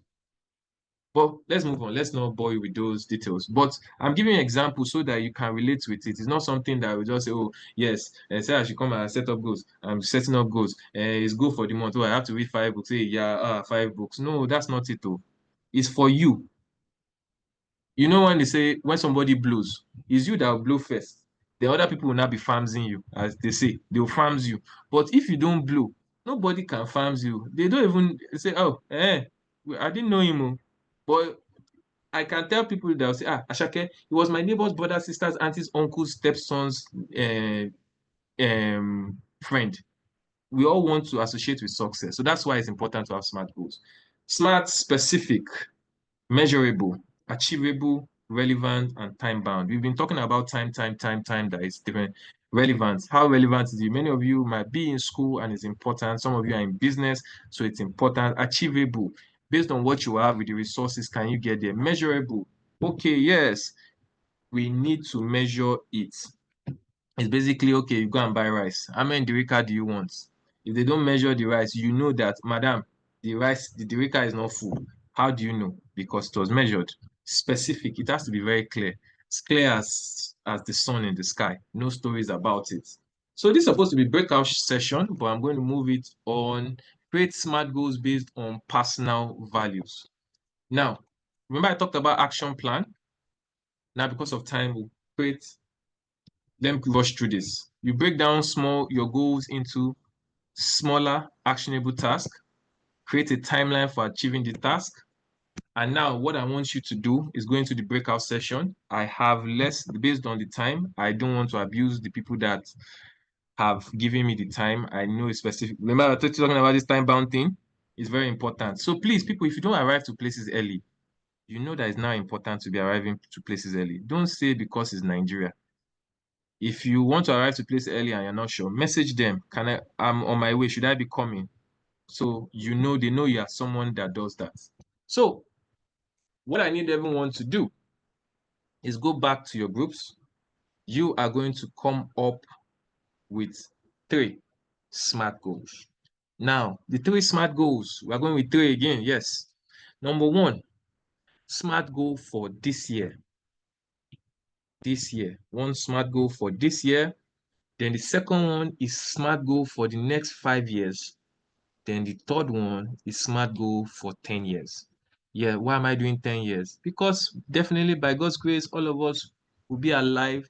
But let's move on. Let's not bore you with those details. But I'm giving you an example so that you can relate with it. It's not something that we just say, oh, yes, say I should come and set up goals. I'm setting up goals. It's good for the month. Oh, I have to read 5 books. Hey, yeah, 5 books. No, that's not it, though. It's for you. You know when they say, when somebody blows, it's you that will blow first. The other people will not be farming you, as they say. They'll farms you. But if you don't blow, nobody can farms you. They don't even say, oh, I didn't know him. But I can tell people that will say, Ashake, he was my neighbor's brother, sisters, aunties, uncles, stepsons, friend. We all want to associate with success. So that's why it's important to have SMART goals. SMART, specific, measurable, achievable, relevant, and time-bound. We've been talking about time that is different. Relevant. How relevant is it? Many of you might be in school and it's important. Some of you are in business, so it's important. Achievable. Based on what you have with the resources, can you get there? Measurable. Okay, yes, we need to measure it. It's basically, okay, you go and buy rice. How many derika do you want? If they don't measure the rice, you know that, madam, the derika is not full. How do you know? Because it was measured. Specific. It has to be very clear. It's clear as the sun in the sky. No stories about it. So this is supposed to be breakout session, but I'm going to move it on. Create SMART goals based on personal values. Now, remember I talked about action plan. Now, because of time, we'll create, let me rush through this. You break down your goals into smaller, actionable tasks, create a timeline for achieving the task. And now what I want you to do is go into the breakout session. I have less, based on the time. I don't want to abuse the people that have given me the time. I know it's specific. Remember, I told you talking about this time-bound thing. It's very important. So please, people, if you don't arrive to places early, you know that it's now important to be arriving to places early. Don't say because it's Nigeria. If you want to arrive to place early and you're not sure, message them. I'm on my way. Should I be coming? So they know you are someone that does that. So what I need everyone to do is go back to your groups. You are going to come up with 3 SMART goals. Now, the 3 SMART goals, we are going with 3 again. Yes. Number 1, SMART goal for this year. This year. 1 SMART goal for this year. Then the second one is SMART goal for the next 5 years. Then the third one is SMART goal for 10 years. Yeah, why am I doing 10 years? Because definitely by God's grace, all of us will be alive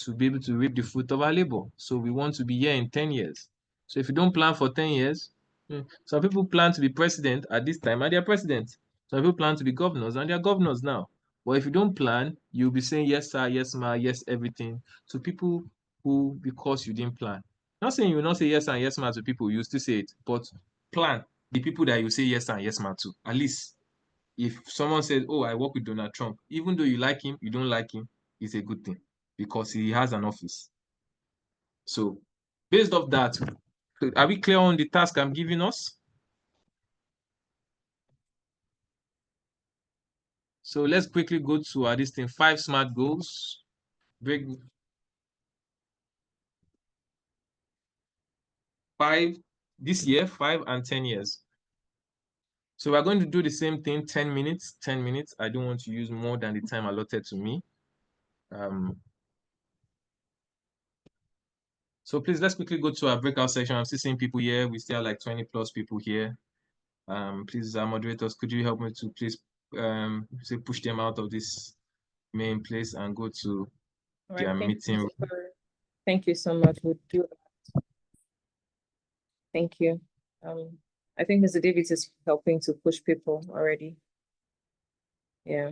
to be able to reap the fruit of our labor. So we want to be here in 10 years. So if you don't plan for 10 years, some people plan to be president at this time and they're president. Some people plan to be governors and they're governors now. But if you don't plan, you'll be saying yes, sir, yes, ma, yes, everything to people who, because you didn't plan. Not saying you will not say yes and yes, ma to people, you still say it, but plan the people that you say yes and yes, ma to. At least if someone says, oh, I work with Donald Trump, even though you like him, you don't like him, it's a good thing because he has an office. So based off that, are we clear on the task I'm giving us? So let's quickly go to this thing, 5 SMART goals. Break 5 this year, 5 and 10 years. So we're going to do the same thing, 10 minutes, 10 minutes. I don't want to use more than the time allotted to me. So please, let's quickly go to our breakout section. I'm still seeing people here. We still have like 20 plus people here. Please, moderators, could you help me to please say push them out of this main place and go to their meeting? Thank you so much. We'll do that. Thank you. I think Mr. Davis is helping to push people already. Yeah.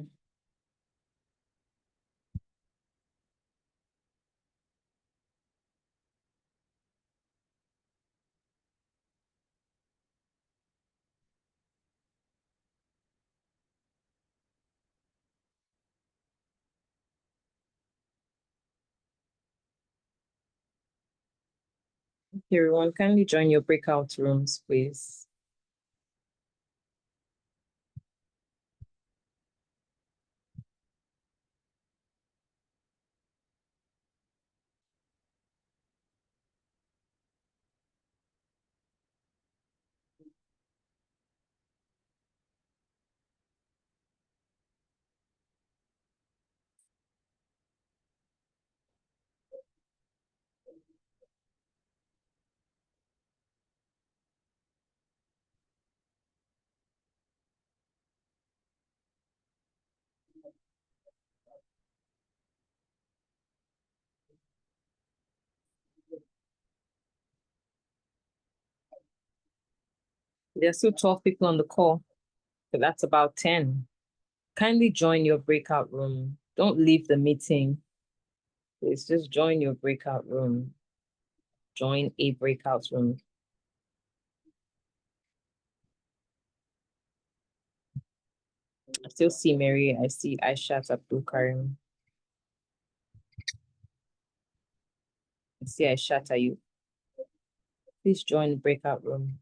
Everyone, kindly join your breakout rooms, please. There's still 12 people on the call, so that's about 10. Kindly join your breakout room. Don't leave the meeting. Please just join your breakout room. Join a breakout room. I still see Mary. I see ICHAD Abdul Karim. I see ICHAD. Are you? Please join the breakout room.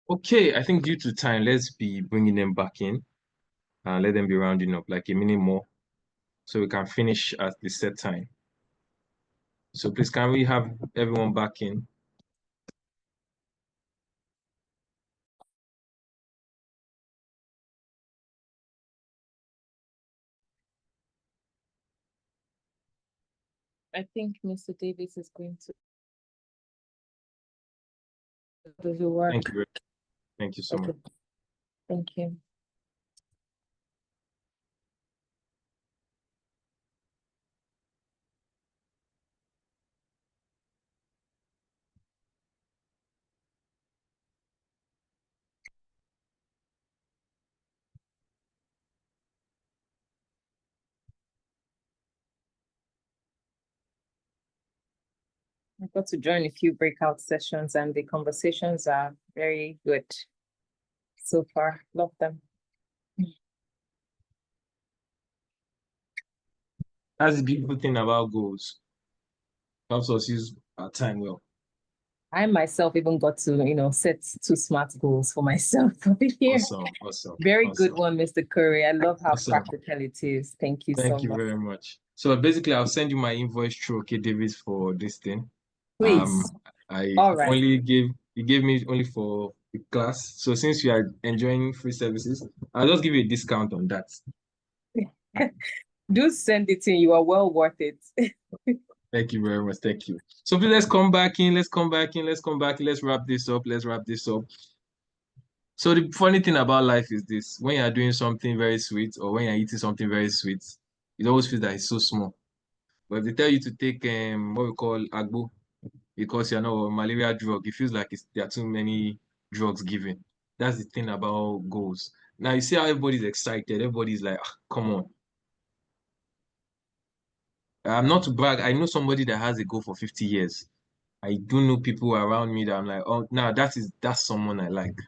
Okay, I think due to time, let's be bringing them back in and let them be rounding up like a minute more so we can finish at the set time. So please, can we have everyone back in? I think Mr. Davis is going to do the work. Thank you. Thank you so much. Thank you. I got to join a few breakout sessions and the conversations are very good so far. Love them. That's the beautiful thing about goals. Helps us use our time well. I myself even got to, set 2 SMART goals for myself over here. Awesome. Very good one, Mr. Curry. I love how Awesome. practical it is. Thank you so much. Thank you very much. So basically, I'll send you my invoice through okay, Davis, for this thing. Please. All right. You gave me only for the class. So since you are enjoying free services, I'll just give you a discount on that. Do send it in. You are well worth it. Thank you very much. Thank you. So please, let's come back in. Let's wrap this up. So the funny thing about life is this: when you're doing something very sweet or when you're eating something very sweet, it always feels that it's so small. But if they tell you to take what we call agbo because you're not a malaria drug, it feels like there are too many drugs given. That's the thing about goals. Now you see how everybody's excited. Everybody's like, "Ah, come on." I'm not to brag. I know somebody that has a goal for 50 years. I do know people around me that I'm like, oh, now that's someone I like.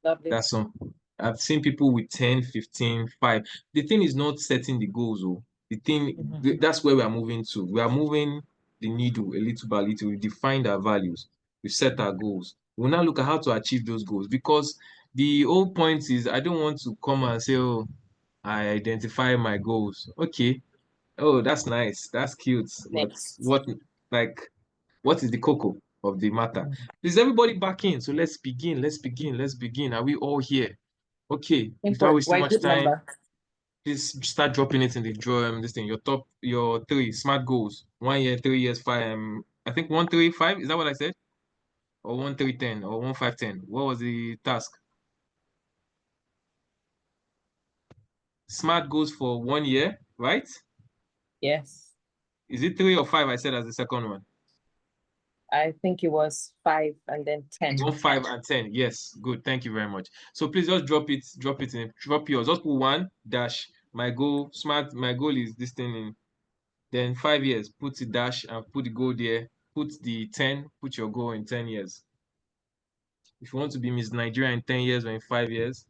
Lovely. That's some. I've seen people with 10, 15, 5. The thing is not setting the goals, oh. The thing that's where we are moving to. We are moving the needle a little by little. We defined our values. We set our goals. We'll now look at how to achieve those goals because the whole point is I don't want to come and say, oh, I identify my goals. Okay. Oh, that's nice. That's cute. But like, what is the cocoa of the matter? Is everybody back in? So let's begin. Are we all here? Okay, without wasting much time, please start dropping it in the drawer. This thing, your 3 SMART goals. 1 year, 3 years, 5. I think 1, 3, 5. Is that what I said? Or 1, 3, 10, or 1, 5, 10. What was the task? SMART goals for 1 year, right? Yes. Is it 3 or 5? I said as the second one. I think it was 5 and then 10. 1, 5, and 10. Yes, good. Thank you very much. So please just drop yours. Just put 1 dash. My goal is this thing in. Then 5 years, put the dash and put the goal there. Put the 10, put your goal in 10 years. If you want to be Miss Nigeria in 10 years or in 5 years.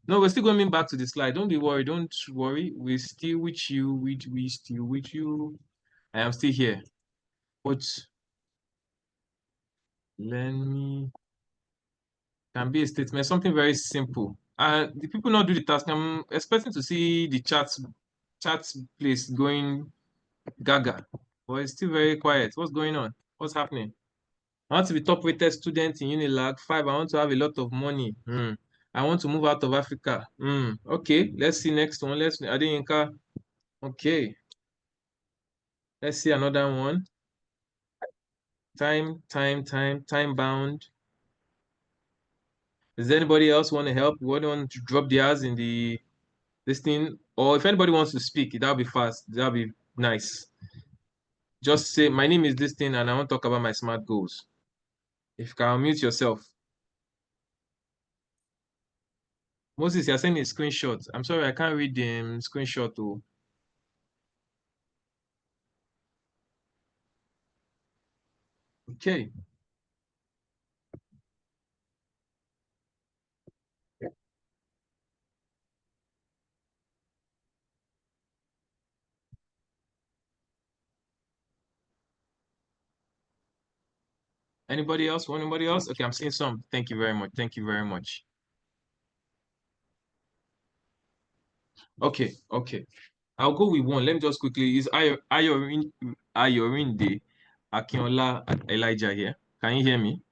No, we're still going back to the slide. Don't be worried. Don't worry. We're still with you. We still with you. I am still here. But let me can be a statement, something very simple. And the people not do the task. I'm expecting to see the chat place going gaga, but it's still very quiet. What's going on? What's happening? I want to be top rated student in Unilag. 5, I want to have a lot of money. I want to move out of Africa. Okay, let's see next one. Adeyinka. Okay. Let's see another one. Time bound. Does anybody else want to help? Want to drop theirs in this thing? Or if anybody wants to speak, that'll be fast. That'll be nice. Just say, my name is this thing, and I want to talk about my SMART goals. If you can unmute yourself. Moses, you're sending a screenshot. I'm sorry, I can't read the screenshot. Oh. Okay. Anybody else? Anybody else? Okay, I'm seeing some. Thank you very much. Thank you very much. Okay, okay. I'll go with one. Let me just quickly. Is Ayorinde Akinola Elijah here? Can you hear me?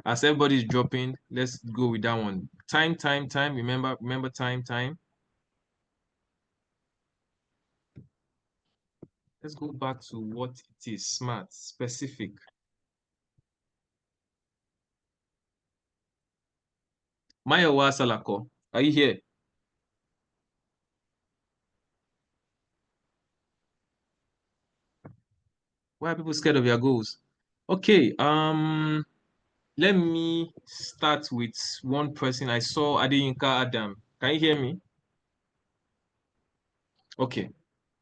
As everybody's dropping, let's go with that one. Time. Remember time. Let's go back to what it is. Smart, specific. Mayowa Salako, are you here? Why are people scared of your goals? Okay, let me start with one person. I saw Adeyinka Adam. Can you hear me? Okay,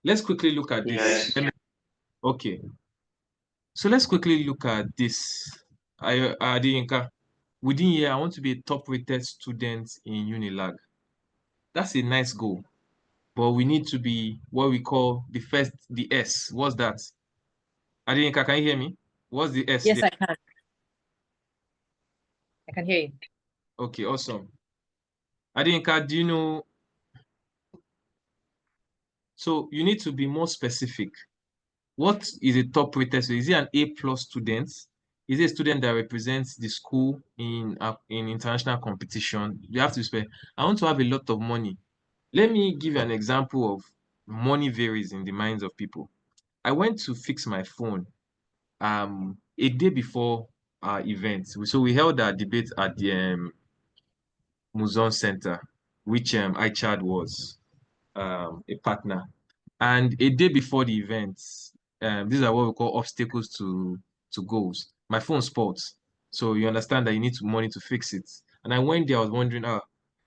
let's quickly look at this. Okay, so let's quickly look at this. Adeyinka, within here, I want to be a top-rated student in Unilag. That's a nice goal, but we need to be what we call the S. What's that? Adeyinka, can you hear me? What's the S? Yes, I can. I can hear you. Okay, awesome. Adeyinka, do you know? So you need to be more specific. What is a top rated? So is it an A+ student? Is it a student that represents the school in international competition? You have to say, I want to have a lot of money. Let me give you an example of money varies in the minds of people. I went to fix my phone a day before our event. So we held our debate at the Museum Center, which ICHAD was a partner. And a day before the event, these are what we call obstacles to goals. My phone spoiled. So you understand that you need money to fix it. And I went there, I was wondering, I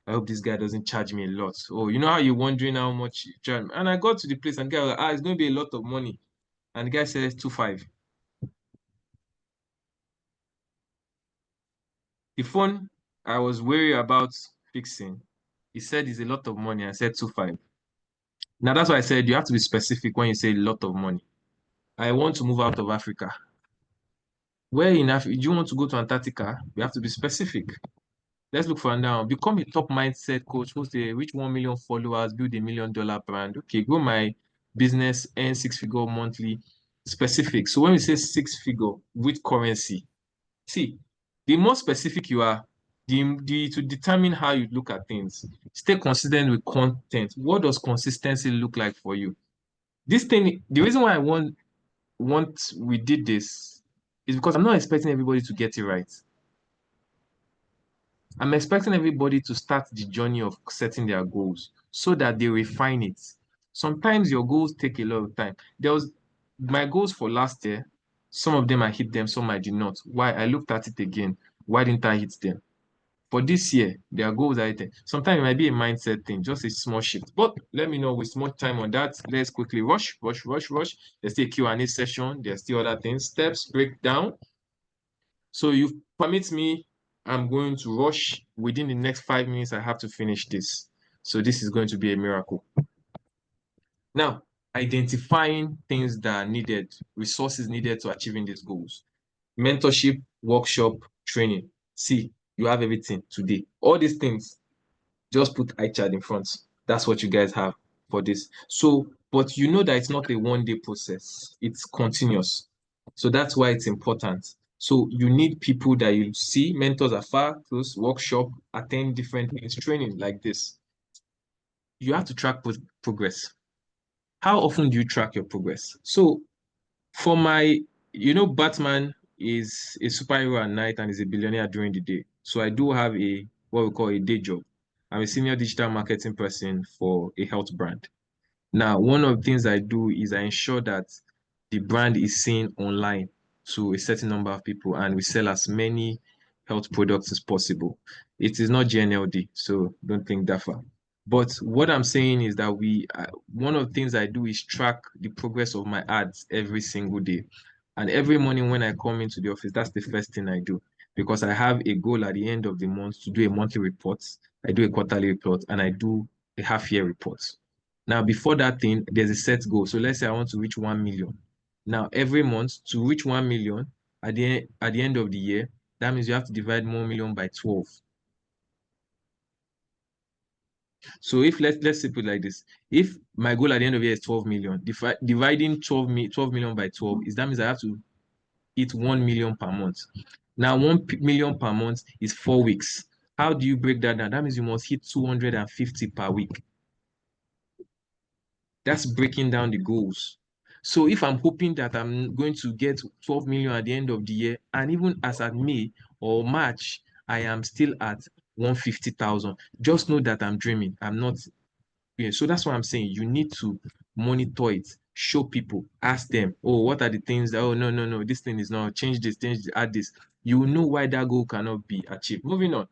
hope this guy doesn't charge me a lot. Oh, you know how you're wondering how much you charge me? And I got to the place and the guy was like, it's going to be a lot of money. And the guy said 2.5. The phone I was worried about fixing, he said it's a lot of money. I said 2.5. Now that's why I said you have to be specific when you say a lot of money. I want to move out of Africa. Where in Africa? Do you want to go to Antarctica? You have to be specific. Let's look for now. Become a top mindset coach. Reach 1 million followers, build $1 million brand. Okay, grow my business, earn 6-figure monthly. Specific. So when we say 6-figure, with currency, see, the more specific you are, to determine how you look at things. Stay consistent with content. What does consistency look like for you? This thing, the reason why I want we did this is because I'm not expecting everybody to get it right. I'm expecting everybody to start the journey of setting their goals so that they refine it. Sometimes your goals take a lot of time. There was my goals for last year. Some of them I hit them, some I did not. Why? I looked at it again. Why didn't I hit them? For this year, there are goals I hit. Sometimes it might be a mindset thing, just a small shift. But let me not waste much time on that. Let's quickly rush. There's still a Q&A session. There's still other things. Steps, breakdown. So you permit me, I'm going to rush. Within the next 5 minutes, I have to finish this. So this is going to be a miracle. Now, identifying things that are needed, resources needed to achieving these goals. Mentorship, workshop, training. See, you have everything today. All these things, just put ICHAD in front. That's what you guys have for this. So, but you know that it's not a one-day process. It's continuous. So that's why it's important. So you need people that you see, mentors are far, close, workshop, attend different things, training like this. You have to track progress. How often do you track your progress? So for Batman is a superhero at night and is a billionaire during the day. So I do have what we call a day job. I'm a senior digital marketing person for a health brand. Now, one of the things I do is I ensure that the brand is seen online to a certain number of people and we sell as many health products as possible. It is not GNLD, so don't think that far. But what I'm saying is that one of the things I do is track the progress of my ads every single day. And every morning when I come into the office, that's the first thing I do because I have a goal at the end of the month to do a monthly report. I do a quarterly report and I do a half-year report. Now, before that thing, there's a set goal. So let's say I want to reach 1 million. Now, every month to reach 1 million at the end of the year, that means you have to divide 1 million by 12. So if let's put it like this, if my goal at the end of the year is 12 million, dividing 12 million by 12 is that means I have to hit 1 million per month. Now 1 million per month is 4 weeks. How do you break that down? That means you must hit 250 per week. That's breaking down the goals. So if I'm hoping that I'm going to get 12 million at the end of the year, and even as at May or March, I am still at 150,000, just know that I'm dreaming. I'm not. Yeah, so that's what I'm saying. You need to monitor it, show people, ask them, oh, what are the things that, oh, no, this thing is not, change this, add this. You will know why that goal cannot be achieved. Moving on.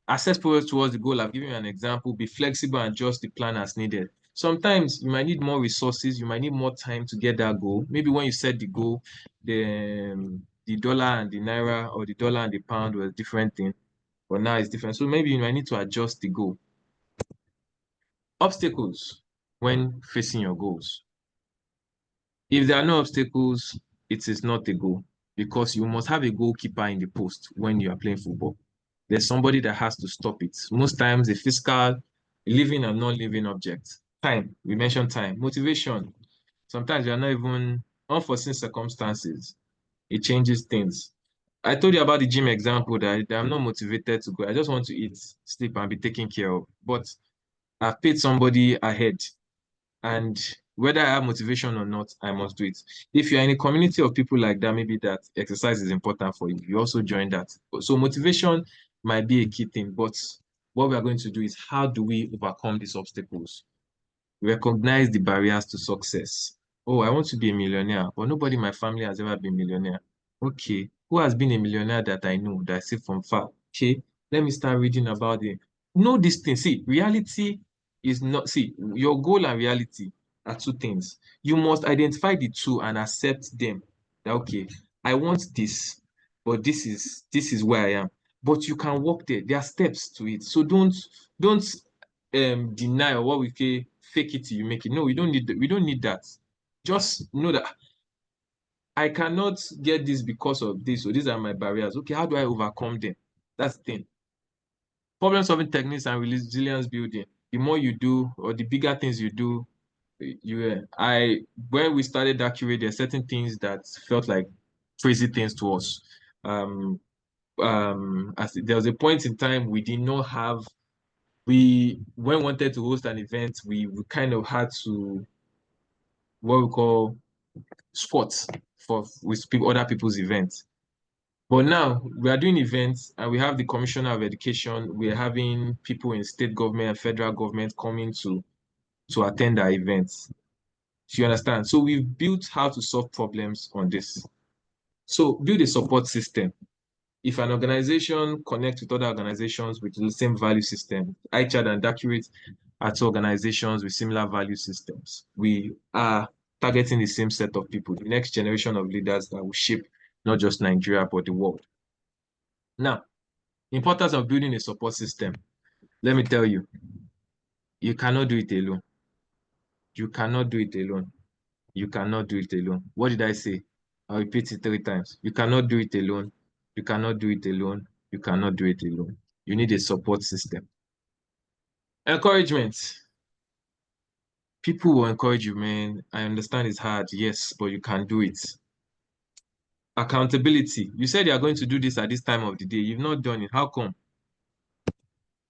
Assess progress towards the goal. I've given you an example. Be flexible and adjust the plan as needed. Sometimes you might need more resources. You might need more time to get that goal. Maybe when you set the goal, the dollar and the naira or the dollar and the pound were a different thing, but now it's different. So maybe you might need to adjust the goal. Obstacles when facing your goals. If there are no obstacles, it is not a goal because you must have a goalkeeper in the post when you are playing football. There's somebody that has to stop it. Most times a physical, living and non-living object. Time, we mentioned time. Motivation. Sometimes you are not even unforeseen circumstances. It changes things. I told you about the gym example that I'm not motivated to go. I just want to eat, sleep, and be taken care of. But I've paid somebody ahead, and whether I have motivation or not, I must do it. If you're in a community of people like that, maybe that exercise is important for you. You also join that. So motivation might be a key thing, but what we are going to do is how do we overcome these obstacles? Recognize the barriers to success. Oh, I want to be a millionaire, but nobody in my family has ever been a millionaire. Okay, who has been a millionaire that I know, that I see from far? Okay, let me start reading about it. Know this thing. See, reality is not, see, your goal and reality are two things. You must identify the two and accept them. That, okay, I want this, but this is where I am. But you can walk there. There are steps to it. So don't deny or what we say fake it till you make it. No, we don't need that. Just know that I cannot get this because of this, so these are my barriers. Okay, how do I overcome them? That's the thing. Problem solving techniques and resilience building. The more you do or the bigger things you do, when we started that curate, there are certain things that felt like crazy things to us. As there was a point in time we did not have when we wanted to host an event, we kind of had to what we call squats with other people's events. But now we are doing events and we have the Commissioner of Education, we're having people in state government and federal government coming to attend our events. Do you understand? So we've built how to solve problems on this. So build a support system. If an organization connects with other organizations with the same value system, ICHAD and NAVIGATE are two organizations with similar value systems. We are targeting the same set of people, the next generation of leaders that will shape not just Nigeria, but the world. Now, importance of building a support system. Let me tell you, you cannot do it alone. You cannot do it alone. You cannot do it alone. What did I say? I'll repeat it 3 times. You cannot do it alone. You cannot do it alone. You cannot do it alone. You need a support system. Encouragement. People will encourage you, man. I understand it's hard, yes, but you can do it. Accountability. You said you are going to do this at this time of the day. You've not done it. How come?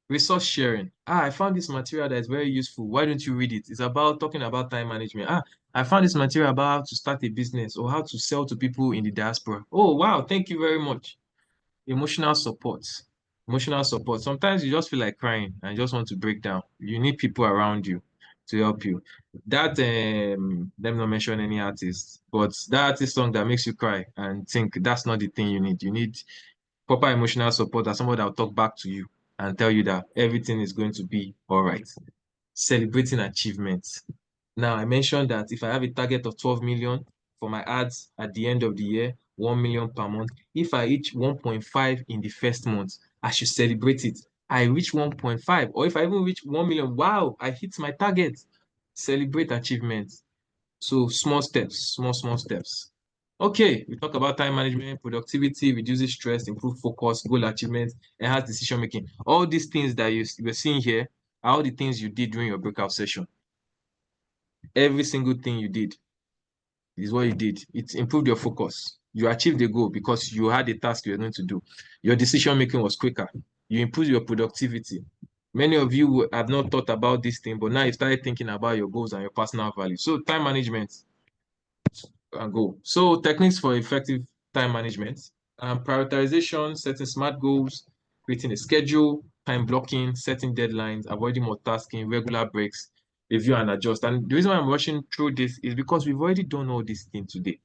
Resource sharing. I found this material that is very useful. Why don't you read it? It's about talking about time management. I found this material about how to start a business or how to sell to people in the diaspora. Oh, wow. Thank you very much. Emotional support. Emotional support. Sometimes you just feel like crying and just want to break down. You need people around you to help you. That, let me not mention any artist, but that artist song that makes you cry and think that's not the thing you need. You need proper emotional support as somebody that will talk back to you and tell you that everything is going to be all right. Celebrating achievements. Now, I mentioned that if I have a target of 12 million for my ads at the end of the year, 1 million per month. If I reach 1.5 in the first month, I should celebrate it. I reach 1.5, or if I even reach 1 million, wow, I hit my target. Celebrate achievements. So small steps, small steps. Okay, we talk about time management, productivity, reduces stress, improve focus, goal achievement, enhance decision making. All these things that you were seeing here are all the things you did during your breakout session. Every single thing you did is what you did. It improved your focus. You achieved the goal because you had a task you were going to do. Your decision making was quicker. You improved your productivity. Many of you have not thought about this thing, but now you started thinking about your goals and your personal values. So time management and goal. So techniques for effective time management, prioritization, setting smart goals, creating a schedule, time blocking, setting deadlines, avoiding multitasking, regular breaks, review and adjust. And the reason why I'm rushing through this is because we've already done all these things today.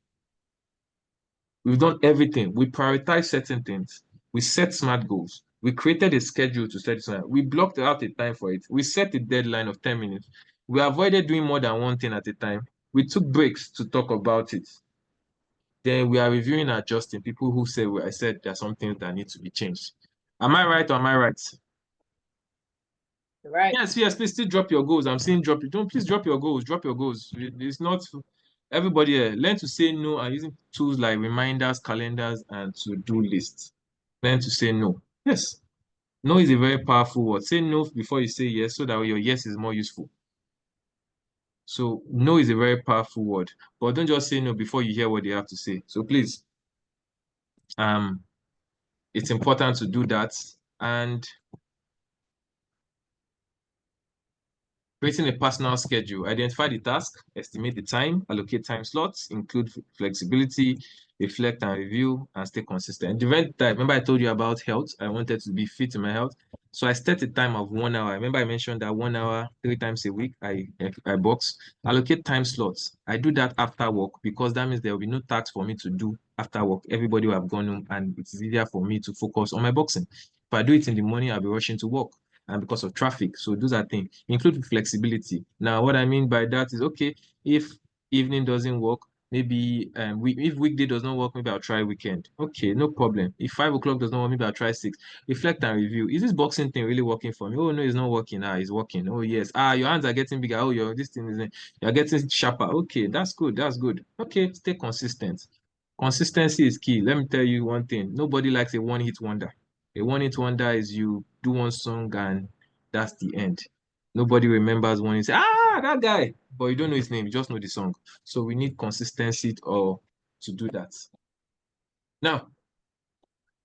We've done everything. We prioritize certain things. We set smart goals. We created a schedule to set it. We blocked out a time for it. We set a deadline of 10 minutes. We avoided doing more than one thing at a time. We took breaks to talk about it. Then we are reviewing and adjusting. People who say, well, I said there are some things that need to be changed. Am I right or am I right? Right. Yes, please still drop your goals. I'm saying drop it. Don't please drop your goals. Drop your goals. It's not everybody here. Learn to say no and using tools like reminders, calendars, and to-do lists. Learn to say no. Yes. No is a very powerful word. Say no before you say yes so that your yes is more useful. So no is a very powerful word. But don't just say no before you hear what they have to say. So please, it's important to do that. And creating a personal schedule. Identify the task, estimate the time, allocate time slots, include flexibility, reflect and review, and stay consistent. Remember I told you about health. I wanted to be fit in my health. So I set a time of 1 hour. Remember I mentioned that 1 hour, 3 times a week, I box. Allocate time slots. I do that after work because that means there will be no tasks for me to do after work. Everybody will have gone home and it's easier for me to focus on my boxing. If I do it in the morning, I'll be rushing to work and because of traffic. So those are things. Include flexibility. Now, what I mean by that is, okay, if evening doesn't work, maybe if weekday does not work, maybe I'll try weekend. Okay, no problem. If 5 o'clock does not work, maybe I'll try 6. Reflect and review. Is this boxing thing really working for me? Oh no, it's not working. It's working. Oh yes. Your hands are getting bigger. Oh, this thing is you're getting sharper. Okay, that's good. That's good. Okay, stay consistent. Consistency is key. Let me tell you one thing. Nobody likes a one-hit wonder. A one-hit wonder is you do one song and that's the end. Nobody remembers when you say, that guy, but you don't know his name, you just know the song. So we need consistency to do that. Now,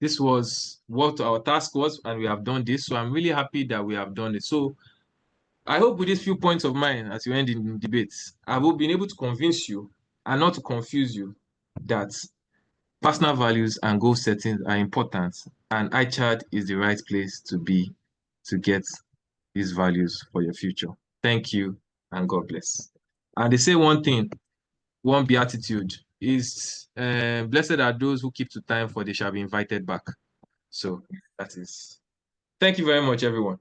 this was what our task was, and we have done this. So I'm really happy that we have done it. So I hope with these few points of mine as you end in debates, I will be able to convince you and not to confuse you that personal values and goal settings are important, and ICHAD is the right place to be to get these values for your future. Thank you, and God bless. And they say one thing, one beatitude is, blessed are those who keep to time, for they shall be invited back. So that is, thank you very much, everyone.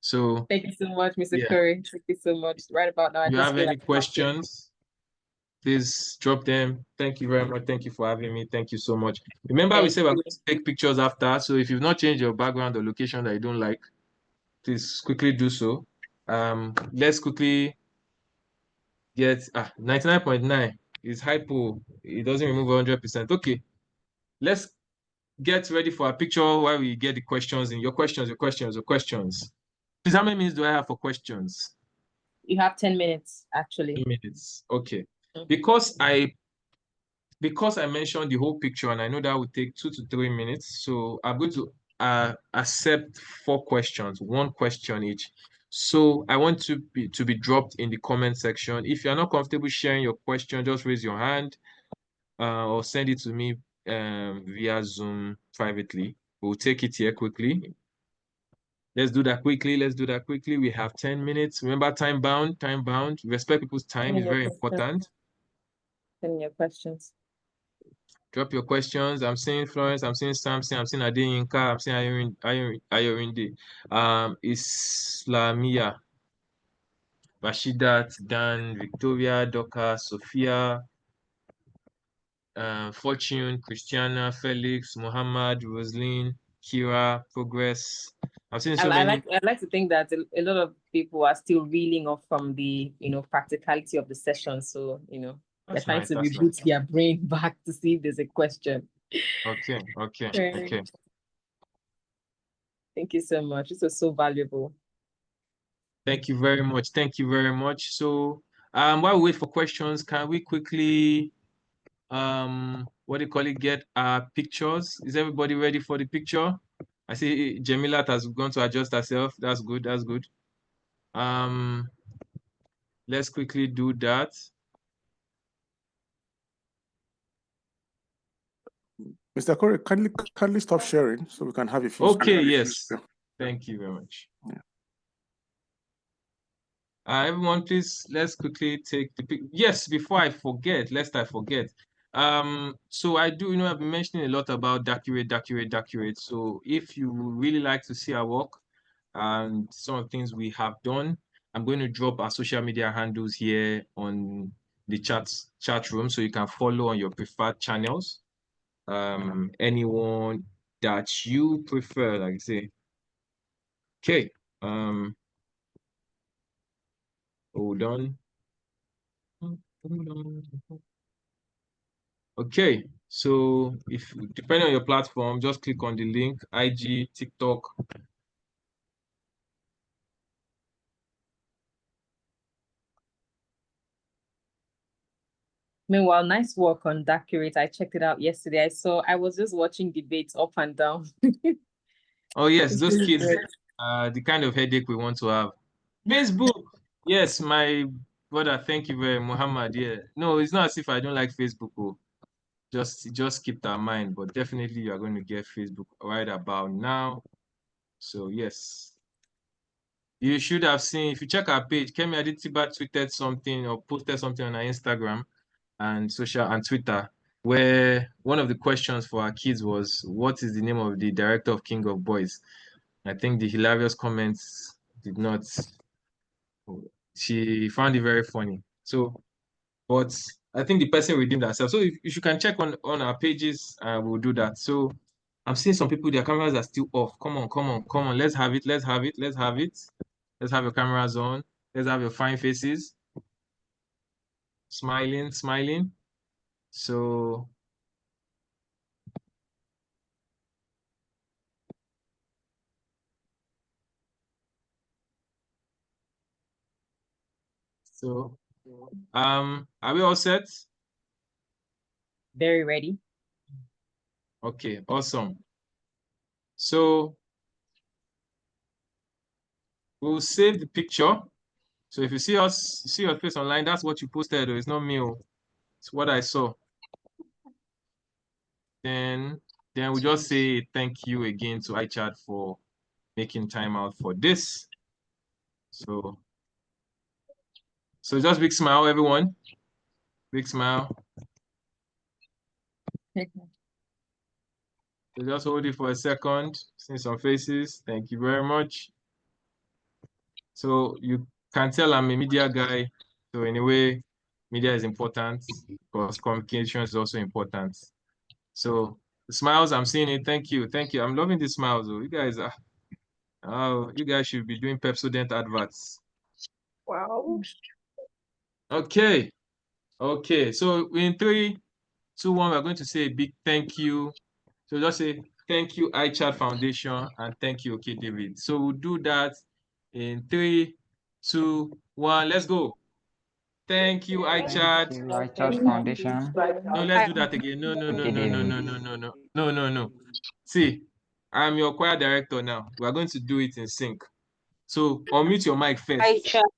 So thank you so much, Mr. Yeah. Curry. Thank you so much. Right about now, if you have any questions, please drop them. Thank you very much. Thank you for having me. Thank you so much. Remember, we said we're going to take pictures after. So if you've not changed your background or location that you don't like, please quickly do so. Let's quickly get 99.9 is hypo. It doesn't remove 100%. Okay, let's get ready for a picture while we get the questions in. Your questions. Please, how many minutes do I have for questions? You have 10 minutes, actually. 10 minutes. Okay. Because I mentioned the whole picture and I know that would take 2 to 3 minutes. So I'm going to accept 4 questions, 1 question each. So I want to be dropped in the comment section. If you're not comfortable sharing your question, just raise your hand or send it to me via Zoom privately. We'll take it here quickly. Let's do that quickly. We have 10 minutes. Remember, time bound. Respect people's time is very important. Send me your questions. Drop your questions. I'm seeing Florence. I'm seeing Samson. I'm seeing Adeyinka. I'm seeing Ayorinde. Islamia. Rashidat, Dan, Victoria, Doka, Sophia, Fortune, Christiana, Felix, Muhammad, Roseline, Kira, Progress, I've seen so many. I like to think that a lot of people are still reeling off from the practicality of the session. So they're trying to reboot their brain back to see if there's a question. Okay. Thank you so much. This was so valuable. Thank you very much. Thank you very much. So while we wait for questions, can we quickly what do you call it, get our pictures? Is everybody ready for the picture? I see Jemilat has gone to adjust herself. That's good. That's good. Let's quickly do that. Mr. Corey, kindly stop sharing so we can have a few. Okay, yes. Thank you very much. Yeah. Everyone, please, let's quickly take the pic. Yes, before I forget, lest I forget. So I do, I've been mentioning a lot about Docurate. So if you really like to see our work and some of the things we have done, I'm going to drop our social media handles here on the chat room so you can follow on your preferred channels. Anyone that you prefer, like I say. Okay. Hold on. Okay, so if depending on your platform, just click on the link, IG, TikTok. Meanwhile, nice work on Docurate. I checked it out yesterday. I was just watching debates up and down. Oh yes, those kids, the kind of headache we want to have. Facebook. Yes, my brother, thank you very much, Muhammad. Yeah. No, it's not as if I don't like Facebook. Oh. Just keep that in mind, but definitely you are going to get Facebook right about now. So yes. You should have seen, if you check our page, Kemi Aditiba tweeted something or posted something on our Instagram and Twitter, where one of the questions for our kids was, what is the name of the director of King of Boys? I think the hilarious comments did not, she found it very funny. So, but I think the person redeemed herself. So if you can check on our pages, we'll do that. So I'm seeing some people, their cameras are still off. Come on. Let's have it. Let's have your cameras on. Let's have your fine faces. Smiling. So are we all set? Very ready. Okay, awesome. So we'll save the picture. So if you see your face online, that's what you posted. It's not me. It's what I saw. Then we just say thank you again to ICHAD for making time out for this. So just big smile, everyone. Big smile. So just hold it for a second. See some faces. Thank you very much. So you can tell I'm a media guy. So anyway, media is important because communication is also important. So the smiles, I'm seeing it. Thank you. I'm loving the smiles. You guys are. Oh, you guys should be doing Pepsodent adverts. Wow. Okay. So in 3, 2, 1, we're going to say a big thank you. So just say thank you, ICHAD Foundation, and thank you, okay, David. So we'll do that in 3, 2, 1. Let's go. Thank you, ICHAD. Thank you, ICHAD Foundation. No, let's do that again. No. See, I'm your choir director now. We are going to do it in sync. So unmute your mic first.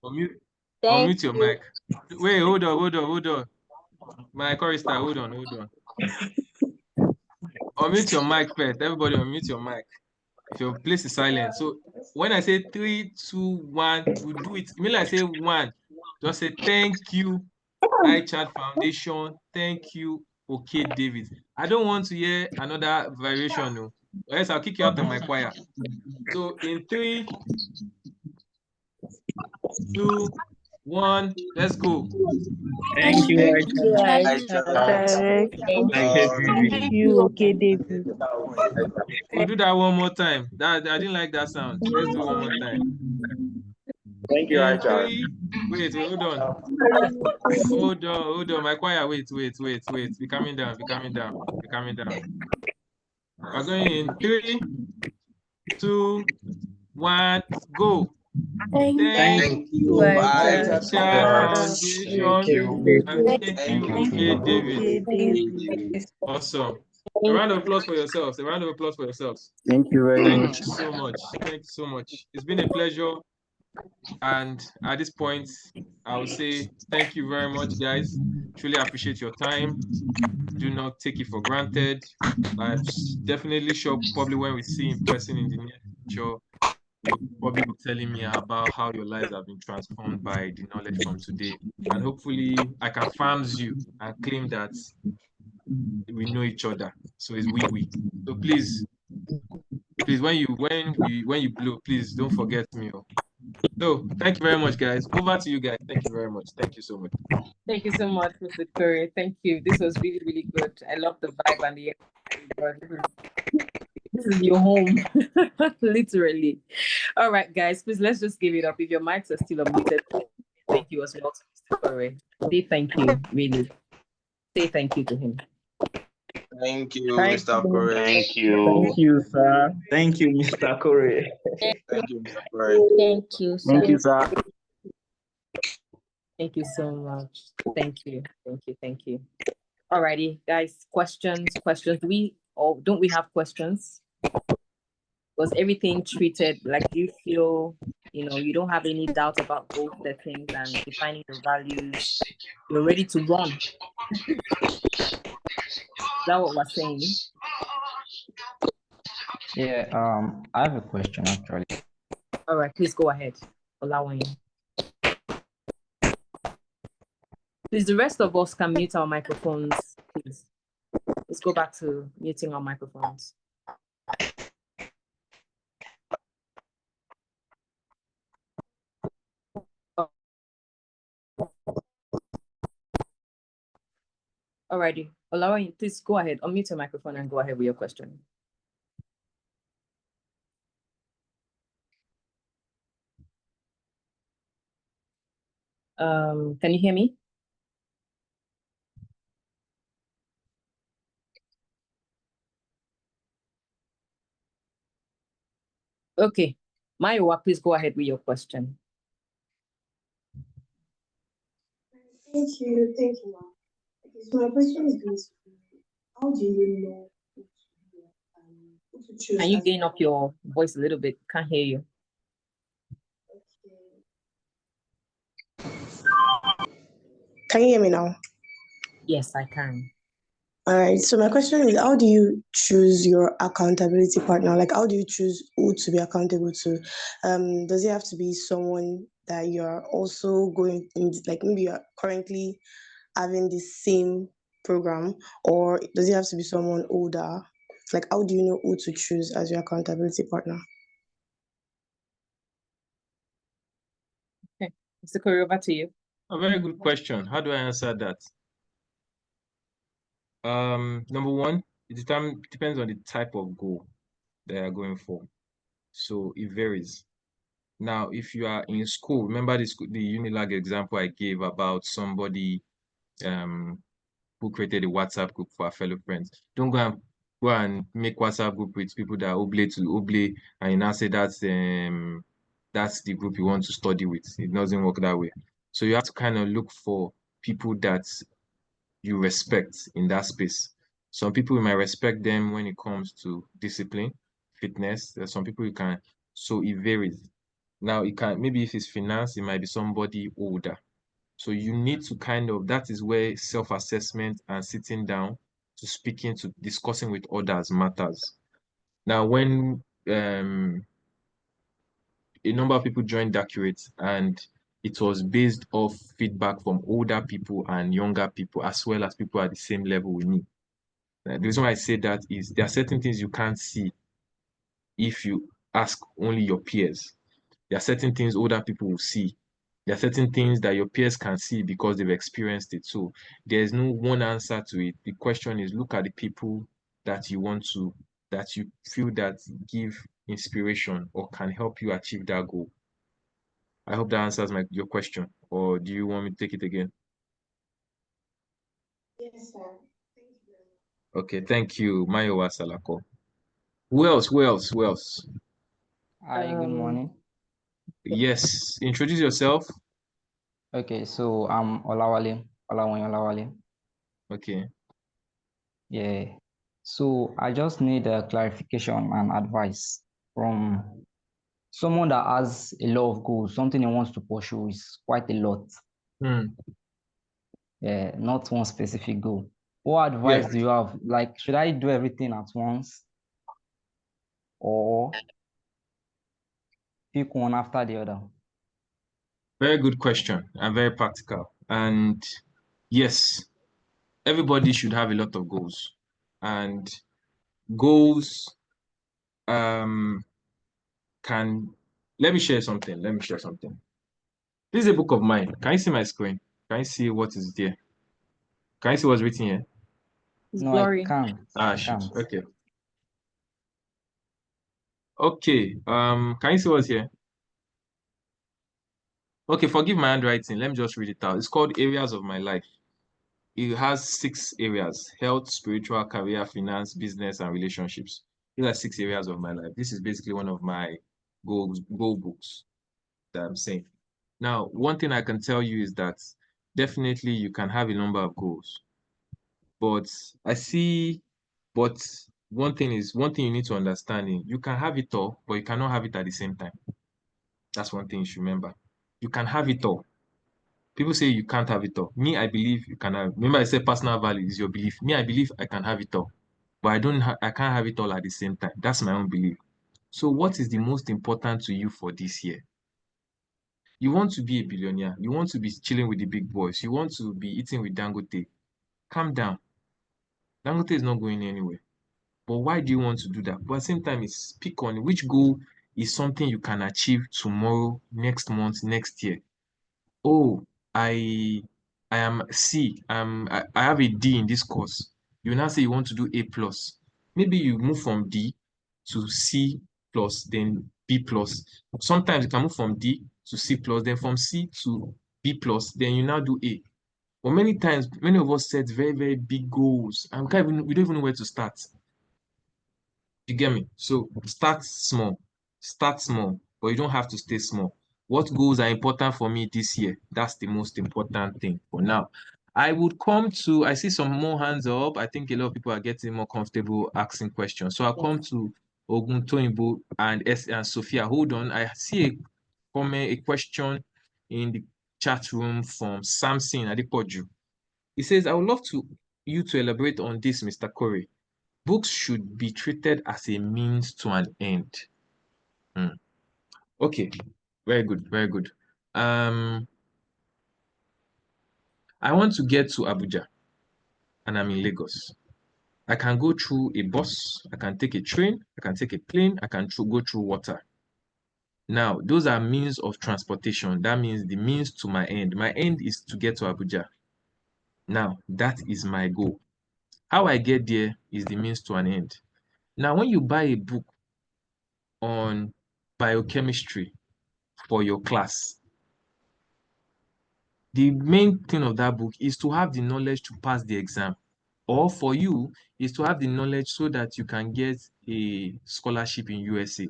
Unmute your mic. Wait, hold on. My chorister, hold on. Unmute your mic first. Everybody unmute your mic. If your place is silent. So when I say 3, 2, 1, we do it. When I say 1, just say thank you, ICHAD Foundation. Thank you, okay, David. I don't want to hear another variation, no. Or else I'll kick you out of my choir. So in 3, 2, 1. Let's go. Thank you, Thank you, ICHAD. Thank you, okay, David. We'll do that one more time. That I didn't like that sound. Let's do it one more time. Thank you, In ICHAD. 3. Wait, hold on. Hold on. My choir, wait. Be coming down. We're going in 3, 2, 1, go. Thank you, ICHAD Thank Foundation, you. and thank you, okay, David. Awesome. A round of applause for yourselves. Thank you very Thank much. you so much. It's been a pleasure. And at this point, I will say thank you very much, guys. Truly appreciate your time. Do not take it for granted. I'm definitely sure probably when we see in person in the near future, you'll probably be telling me about how your lives have been transformed by the knowledge from today. And hopefully I can farms you and claim that we know each other. So it's we. So please, when you blow, please don't forget me. So thank you very much, guys. Over to you guys. Thank you very much. Thank you so much. Thank you so much, Mr. Curry. Thank you. This was really, really good. I love the vibe and the energy. This is your home, literally. All right, guys, please let's just give it up. If your mics are still unmuted, thank you as well to Mr. Curry. Say thank you, really. Say thank you to him. Thank you, Mr. Corey. Thank you, sir. Thank you, Mr. Corey. Thank you, Mr. Corey. Thank you, sir. Thank you, sir. Thank you so much. Thank you. Alrighty, guys, questions. Don't we have questions? Was everything treated like you feel, you don't have any doubt about goal settings and defining your values? You're ready to run. Is that what we're saying? Yeah, I have a question actually. All right, please go ahead. Allowing. Please, the rest of us can mute our microphones, please. Let's go back to muting our microphones. Alrighty, Olawa, please go ahead, unmute your microphone and go ahead with your question. Can you hear me? Okay, Maiwa, please go ahead with your question. Thank you, ma'am. Okay, so my question is going to be, how do you know who to choose? Can you gain up your voice a little bit? Can't hear you. Can you hear me now? Yes, I can. All right, so my question is, how do you choose your accountability partner? Like, how do you choose who to be accountable to? Does it have to be someone that you're also going in, like maybe you're currently having the same program, or does it have to be someone older? Like, how do you know who to choose as your accountability partner? Okay, Mr. Curry, over to you. A very good question. How do I answer that? Number one, it depends on the type of goal they are going for. So it varies. Now, if you are in school, remember the Unilag example I gave about somebody who created a WhatsApp group for our fellow friends. Don't go and make WhatsApp group with people that are oblate to oblate, and you now say that's the group you want to study with. It doesn't work that way. So you have to kind of look for people that you respect in that space. Some people you might respect them when it comes to discipline, fitness. There's some people you can, so it varies. Now it can, maybe if it's finance, it might be somebody older. So you need to that is where self-assessment and sitting down to speaking to discussing with others matters. Now, when a number of people joined Accurate and it was based off feedback from older people and younger people, as well as people at the same level with me. The reason why I say that is there are certain things you can't see if you ask only your peers. There are certain things older people will see There are certain things that your peers can see because they've experienced it. So there's no one answer to it. The question is, look at the people that you feel that give inspiration or can help you achieve that goal. I hope that answers your question. Or do you want me to take it again? Yes, sir. Okay, thank you, Mayowa Salako. Who else? Who else? Who else? Hi, good morning. Yes, introduce yourself. Okay, so I'm Olawale, Olawale. Okay. Yeah. So I just need a clarification and advice from someone that has a lot of goals, something he wants to pursue is quite a lot. Yeah, not one specific goal. What advice do you have? Like, should I do everything at once or pick one after the other? Very good question and very practical. And yes, everybody should have a lot of goals. And goals let me share something. This is a book of mine. Can you see my screen? Can you see what is there? Can you see what's written here? It's no, blurry. I can't. Shit. Okay. Okay. Can you see what's here? Okay, forgive my handwriting. Let me just read it out. It's called Areas of My Life. It has 6 areas: health, spiritual, career, finance, business, and relationships. These are 6 areas of my life. This is basically one of my goal books that I'm saying. Now, one thing I can tell you is that definitely you can have a number of goals. But one thing you need to understand is you can have it all, but you cannot have it at the same time. That's one thing you should remember. You can have it all. People say you can't have it all. Me, I believe you can have. Remember, I said personal value is your belief. Me, I believe I can have it all, but I can't have it all at the same time. That's my own belief. So, what is the most important to you for this year? You want to be a billionaire. You want to be chilling with the big boys. You want to be eating with Dangote. Calm down. Dangote is not going anywhere. But why do you want to do that? But at the same time, it's pick on which goal is something you can achieve tomorrow, next month, next year. Oh, I am C. I have a D in this course. You now say you want to do A plus. Maybe you move from D to C plus, then B plus. Sometimes you can move from D to C plus, then from C to B plus, then you now do A. But many times, many of us set very, very big goals and we don't even know where to start. You get me? So start small, but you don't have to stay small. What goals are important for me this year? That's the most important thing for now. I see some more hands up. I think a lot of people are getting more comfortable asking questions. So I'll come to Oguntoyinbo and Sophia. Hold on. I see a question in the chat room from Samson Adepoju. He says, I would love you to elaborate on this, Mr. Corey. Books should be treated as a means to an end. Okay, very good, very good. I want to get to Abuja and I'm in Lagos. I can go through a bus, I can take a train, I can take a plane, I can go through water. Now, those are means of transportation. That means the means to my end. My end is to get to Abuja. Now, that is my goal. How I get there is the means to an end. Now, when you buy a book on biochemistry for your class, the main thing of that book is to have the knowledge to pass the exam, or for you is to have the knowledge so that you can get a scholarship in USA.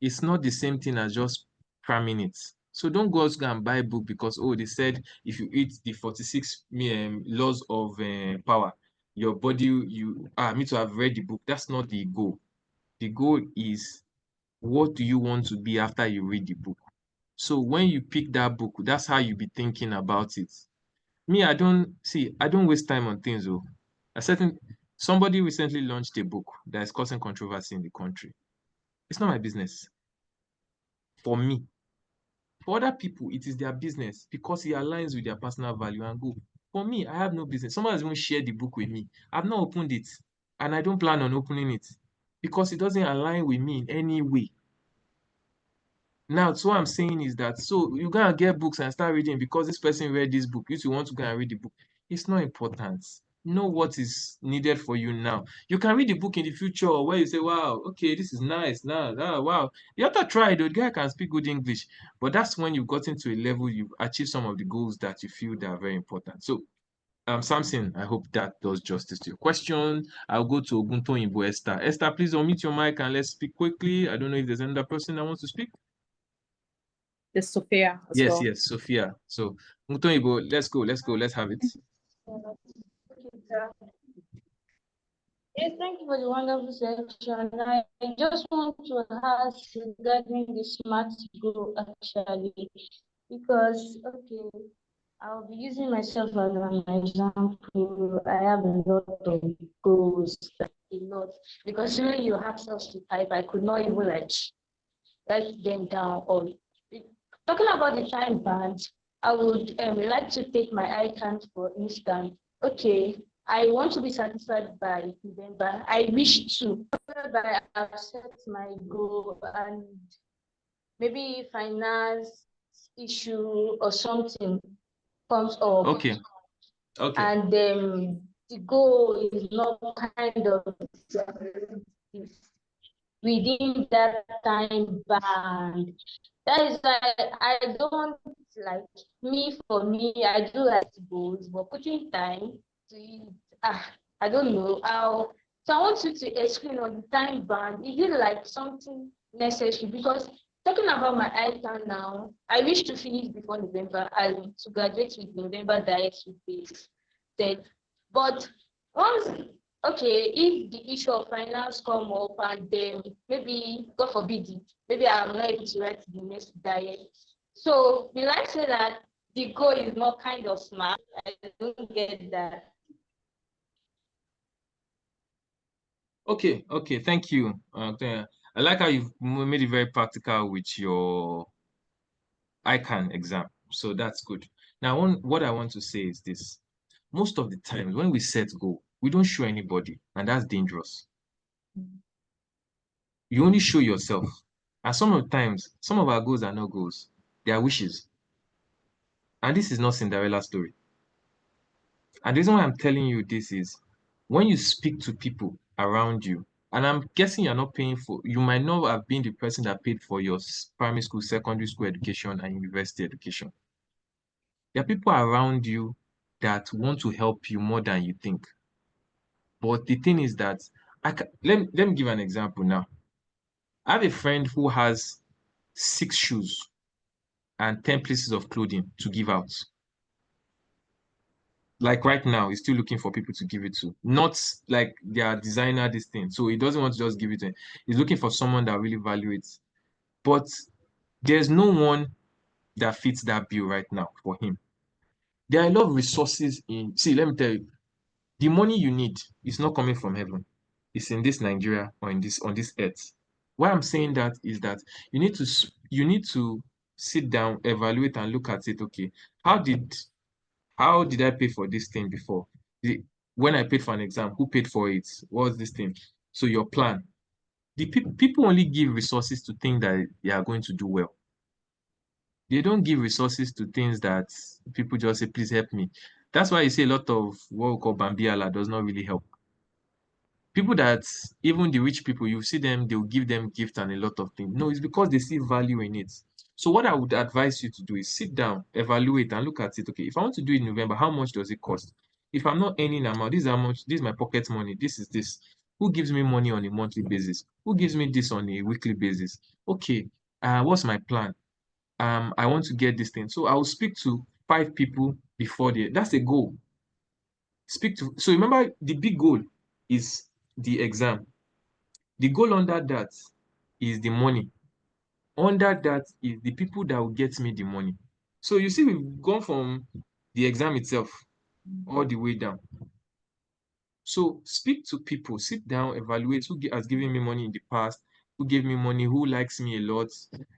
It's not the same thing as just cramming it. So don't go and buy a book because, oh, they said if you eat the 46 laws of power, your body, me to have read the book. That's not the goal. The goal is, what do you want to be after you read the book? So when you pick that book, that's how you be thinking about it. Me, I don't waste time on things. Somebody recently launched a book that is causing controversy in the country. It's not my business. For me, for other people, it is their business because it aligns with their personal value and goal. For me, I have no business. Someone has even shared the book with me. I've not opened it, and I don't plan on opening it because it doesn't align with me in any way. Now, so what I'm saying is that, so you go and get books and start reading because this person read this book. You want to go and read the book. It's not important. Know what is needed for you now. You can read the book in the future where you say, wow, okay, this is nice. Now, wow. You have to try it. The guy can speak good English. But that's when you've gotten to a level, you've achieved some of the goals that you feel that are very important. So, Samson, I hope that does justice to your question. I'll go to Oguntoyinbo Esther. Esther, please unmute your mic and let's speak quickly. I don't know if there's another person that wants to speak. There's Sophia as Yes, well. yes, Sophia. So, Oguntoyinbo, let's go, let's have it. Yes, thank you for the wonderful session. I just want to ask regarding the SMART goal actually, because okay, I'll be using myself as an example. I have a lot of goals, like a lot, because when you ask us to type, I could not even like write them down. Or talking about the time band, I would like to take my ICANN for instance. Okay, I want to be satisfied by November. I wish to, but I've set my goal and maybe finance issue or something comes up. Okay. And the goal is not kind of within that time band. That is why I don't like for me, I do like goals, but putting time to it, I don't know how. So I want you to explain on the time band. Is it like something necessary? Because talking about my ICANN now, I wish to finish before November and to graduate with November direct with base. But once okay, if the issue of finance come up and then maybe, God forbid it, maybe I'm not able to write the next diet. So will I say that the goal is not kind of smart? I don't get that. Okay, thank you. I like how you've made it very practical with your ICANN exam. So that's good. Now, what I want to say is this. Most of the times when we set goal, we don't show anybody, and that's dangerous. You only show yourself. And some of the times, some of our goals are not goals. They are wishes. And this is not Cinderella story. And the reason why I'm telling you this is when you speak to people around you, and I'm guessing you're not paying for, you might not have been the person that paid for your primary school, secondary school education, and university education. There are people around you that want to help you more than you think. But the thing is that, let me give an example now. I have a friend who has 6 shoes and 10 pieces of clothing to give out. Like right now, he's still looking for people to give it to. Not like their designer, this thing. So he doesn't want to just give it to him. He's looking for someone that really values it. But there's no one that fits that bill right now for him. There are a lot of resources in, see, let me tell you, the money you need is not coming from heaven. It's in this Nigeria or on this earth. Why I'm saying that is that you need to sit down, evaluate, and look at it. Okay, how did I pay for this thing before? When I paid for an exam, who paid for it? What was this thing? So your plan. The people only give resources to things that they are going to do well. They don't give resources to things that people just say, please help me. That's why you see a lot of what we call Bambiala does not really help. People that, even the rich people, you see them, they'll give them gifts and a lot of things. No, it's because they see value in it. So what I would advise you to do is sit down, evaluate, and look at it. Okay, if I want to do it in November, how much does it cost? If I'm not earning amount, this is how much, this is my pocket money, this is this. Who gives me money on a monthly basis? Who gives me this on a weekly basis? Okay, what's my plan? I want to get this thing. So I will speak to 5 people before that's a goal. So remember, the big goal is the exam. The goal under that is the money. Under that is the people that will get me the money. So you see, we've gone from the exam itself all the way down. So speak to people, sit down, evaluate who has given me money in the past, who gave me money, who likes me a lot.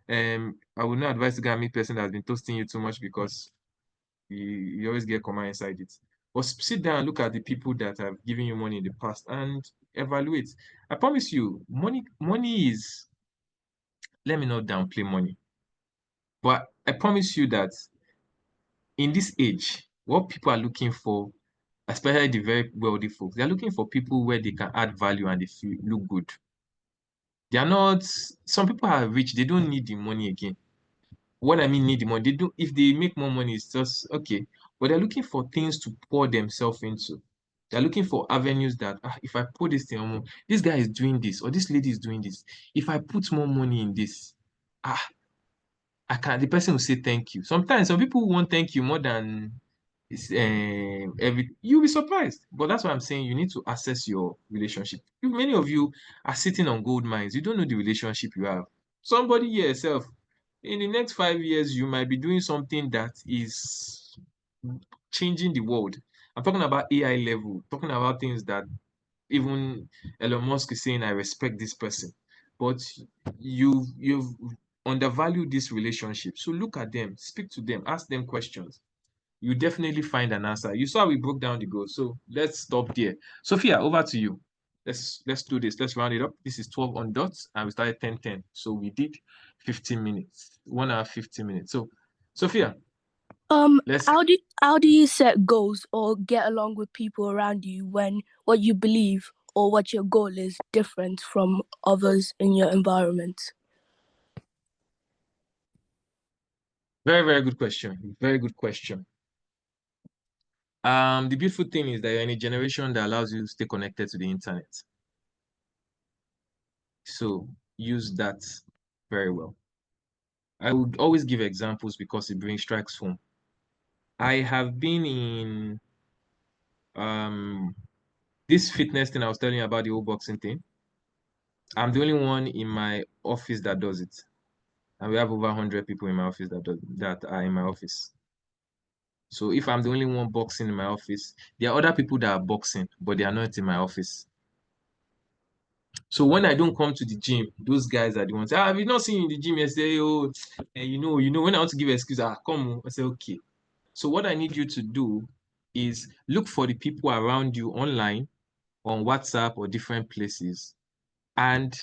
I would not advise to go and meet person that has been toasting you too much because you always get command inside it. But sit down and look at the people that have given you money in the past and evaluate. I promise you, money is, let me not downplay money. But I promise you that in this age, what people are looking for, especially the very wealthy folks, they're looking for people where they can add value and they feel look good. They are not, some people are rich, they don't need the money again. What I mean need the money, they do, if they make more money, it's just okay. But they're looking for things to pour themselves into. They're looking for avenues that if I put this thing on, this guy is doing this or this lady is doing this. If I put more money in this, I can, the person will say thank you. Sometimes some people want thank you more than you'll be surprised. But that's why I'm saying you need to assess your relationship. Many of you are sitting on gold mines. You don't know the relationship you have. Somebody here yourself, in the next 5 years, you might be doing something that is changing the world. I'm talking about AI level, talking about things that even Elon Musk is saying, I respect this person. But you've undervalued this relationship. So look at them, speak to them, ask them questions. You definitely find an answer. You saw we broke down the goal. So let's stop there. Sophia, over to you. Let's do this. Let's round it up. This is 12 on dots, and we started 10:10. So we did 15 minutes, 1 hour, 15 minutes. So Sophia, how do you set goals or get along with people around you when what you believe or what your goal is different from others in your environment? Very, very good question. Very good question. The beautiful thing is that you're in a generation that allows you to stay connected to the internet. So use that very well. I would always give examples because it strikes home. I have been in this fitness thing I was telling you about, the whole boxing thing. I'm the only one in my office that does it. And we have over 100 people in my office that are in my office. So if I'm the only one boxing in my office, there are other people that are boxing, but they are not in my office. So when I don't come to the gym, those guys are the ones. Have you not seen you in the gym yesterday? Oh, you know, when I want to give an excuse, come. I say, okay. So what I need you to do is look for the people around you online, on WhatsApp or different places, and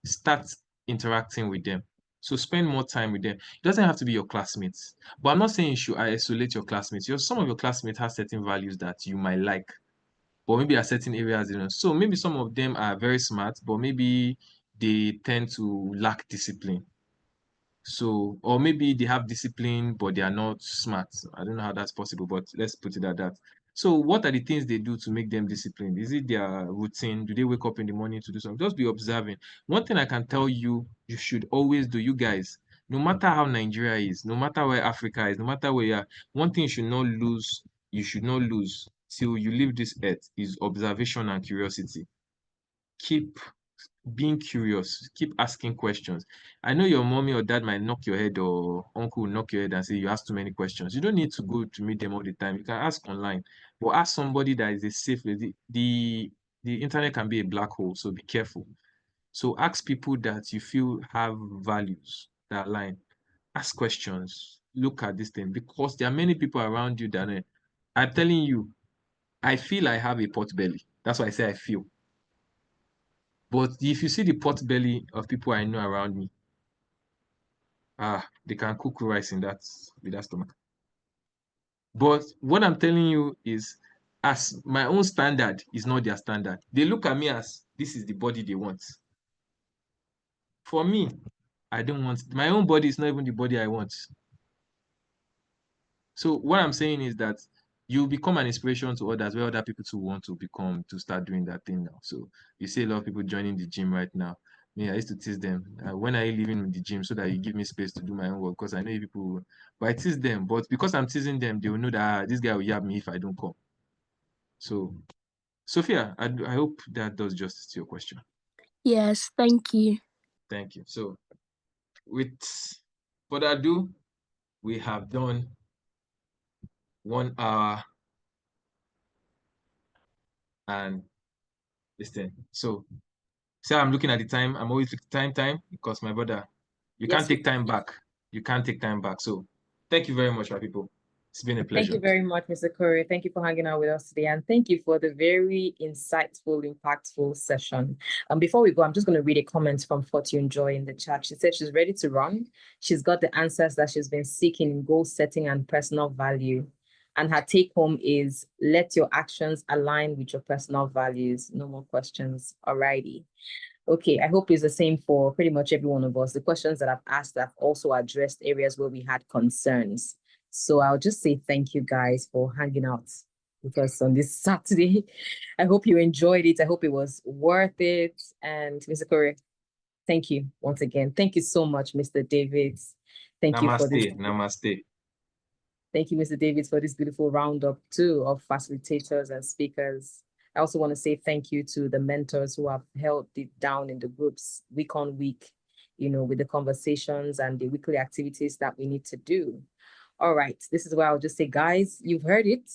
start interacting with them. So spend more time with them. It doesn't have to be your classmates. But I'm not saying you should isolate your classmates. Some of your classmates have certain values that you might like, but maybe at certain areas, So maybe some of them are very smart, but maybe they tend to lack discipline. So, or maybe they have discipline, but they are not smart. I don't know how that's possible, but let's put it at that. So what are the things they do to make them disciplined? Is it their routine? Do they wake up in the morning to do something? Just be observing. One thing I can tell you, you should always do, you guys, no matter how Nigeria is, no matter where Africa is, no matter where you are, one thing you should not lose till you leave this earth is observation and curiosity. Keep being curious, keep asking questions. I know your mommy or dad might knock your head or uncle will knock your head and say you ask too many questions. You don't need to go to meet them all the time. You can ask online, but ask somebody that is a safe. The internet can be a black hole, so be careful. So ask people that you feel have values that align. Ask questions. Look at this thing because there are many people around you that I'm telling you, I feel I have a pot belly. That's why I say I feel. But if you see the pot belly of people I know around me, they can cook rice with that stomach. But what I'm telling you is, as my own standard is not their standard. They look at me as this is the body they want. For me, I don't want, my own body is not even the body I want. So what I'm saying is that you become an inspiration to others where other people too want to become, to start doing that thing now. So you see a lot of people joining the gym right now. Me, I used to tease them, when are you leaving the gym so that you give me space to do my own work? Because I know people, but I tease them. But because I'm teasing them, they will know that this guy will yab me if I don't come. So, Sophia, I hope that does justice to your question. Yes, thank you. Thank you. So, with further ado, we have done 1 hour and listen. So I'm looking at the time. I'm always looking time because my brother, you can't take time back. You can't take time back. So thank you very much, my people. It's been a Thank pleasure. you very much, Mr. Corey. Thank you for hanging out with us today. And thank you for the very insightful, impactful session. Before we go, I'm just going to read a comment from Fortune Joy in the chat. She said she's ready to run. She's got the answers that she's been seeking in goal setting and personal value. And her take home is let your actions align with your personal values. No more questions. Alrighty. Okay, I hope it's the same for pretty much every one of us. The questions that I've asked have also addressed areas where we had concerns. So I'll just say thank you guys for hanging out with us on this Saturday. I hope you enjoyed it. I hope it was worth it. And Mr. Corey, thank you once again. Thank you so much, Mr. Davids. Thank you for this. Namaste. Thank you, Mr. Davids, for this beautiful roundup too of facilitators and speakers. I also want to say thank you to the mentors who have held it down in the groups week on week, with the conversations and the weekly activities that we need to do. All right, this is where I'll just say, guys, you've heard it.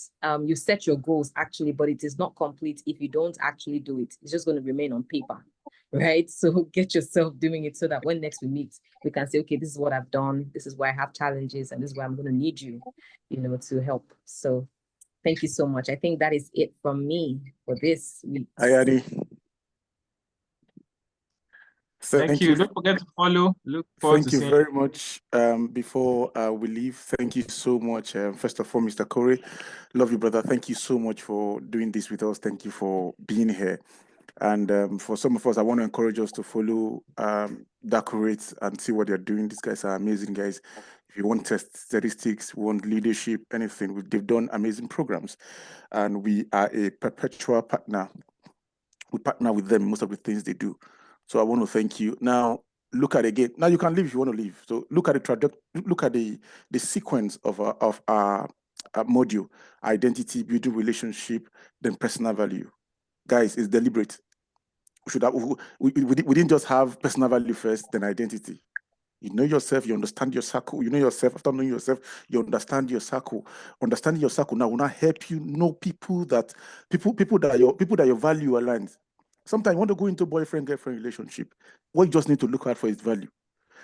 You set your goals actually, but it is not complete if you don't actually do it. It's just going to remain on paper, right? So get yourself doing it so that when next we meet, we can say, okay, this is what I've done. This is where I have challenges, and this is where I'm going to need you, to help. So thank you so much. I think that is it from me for this week. Hi, Adi. Thank you. Don't forget to follow. Look forward to Thank you seeing very much. Before we leave, thank you so much. First of all, Mr. Corey, love you, brother. Thank you so much for doing this with us. Thank you for being here. And for some of us, I want to encourage us to follow COHORT and see what they're doing. These guys are amazing guys. If you want statistics, want leadership, anything, they've done amazing programs. And we are a perpetual partner. We partner with them in most of the things they do. So I want to thank you. Now, look at it again. Now you can leave if you want to leave. So look at the trajectory, look at the sequence of our module: identity, building relationship, then personal value. Guys, it's deliberate. We didn't just have personal value first, then identity. You know yourself, you understand your circle. You know yourself. After knowing yourself, you understand your circle. Understanding your circle now will not help you know people that your value aligns. Sometimes you want to go into boyfriend-girlfriend relationship. What you just need to look out for is value.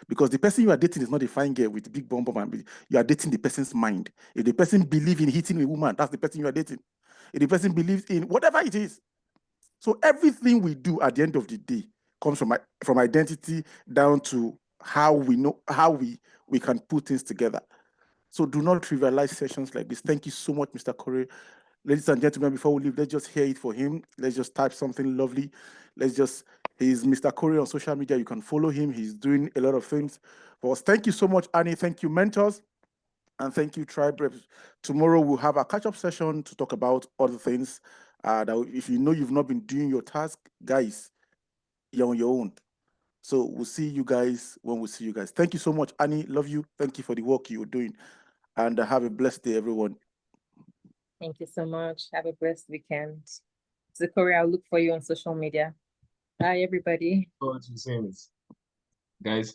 Because the person you are dating is not a fine girl with big bum and you are dating the person's mind. If the person believes in hitting a woman, that's the person you are dating. If the person believes in whatever it is. So everything we do at the end of the day comes from identity down to how we know how we can put things together. So do not trivialize sessions like this. Thank you so much, Mr. Corey. Ladies and gentlemen, before we leave, let's just hear it for him. Let's just type something lovely. He's Mr. Corey on social media. You can follow him. He's doing a lot of things for us. Thank you so much, Annie. Thank you, mentors. And thank you, Tribe Reps. Tomorrow we'll have a catch-up session to talk about other things. That if you know you've not been doing your task, guys, you're on your own. So we'll see you guys when we see you guys. Thank you so much, Annie. Love you. Thank you for the work you're doing. And have a blessed day, everyone. Thank you so much. Have a blessed weekend. Zachary, I'll look for you on social media. Bye, everybody. Guys.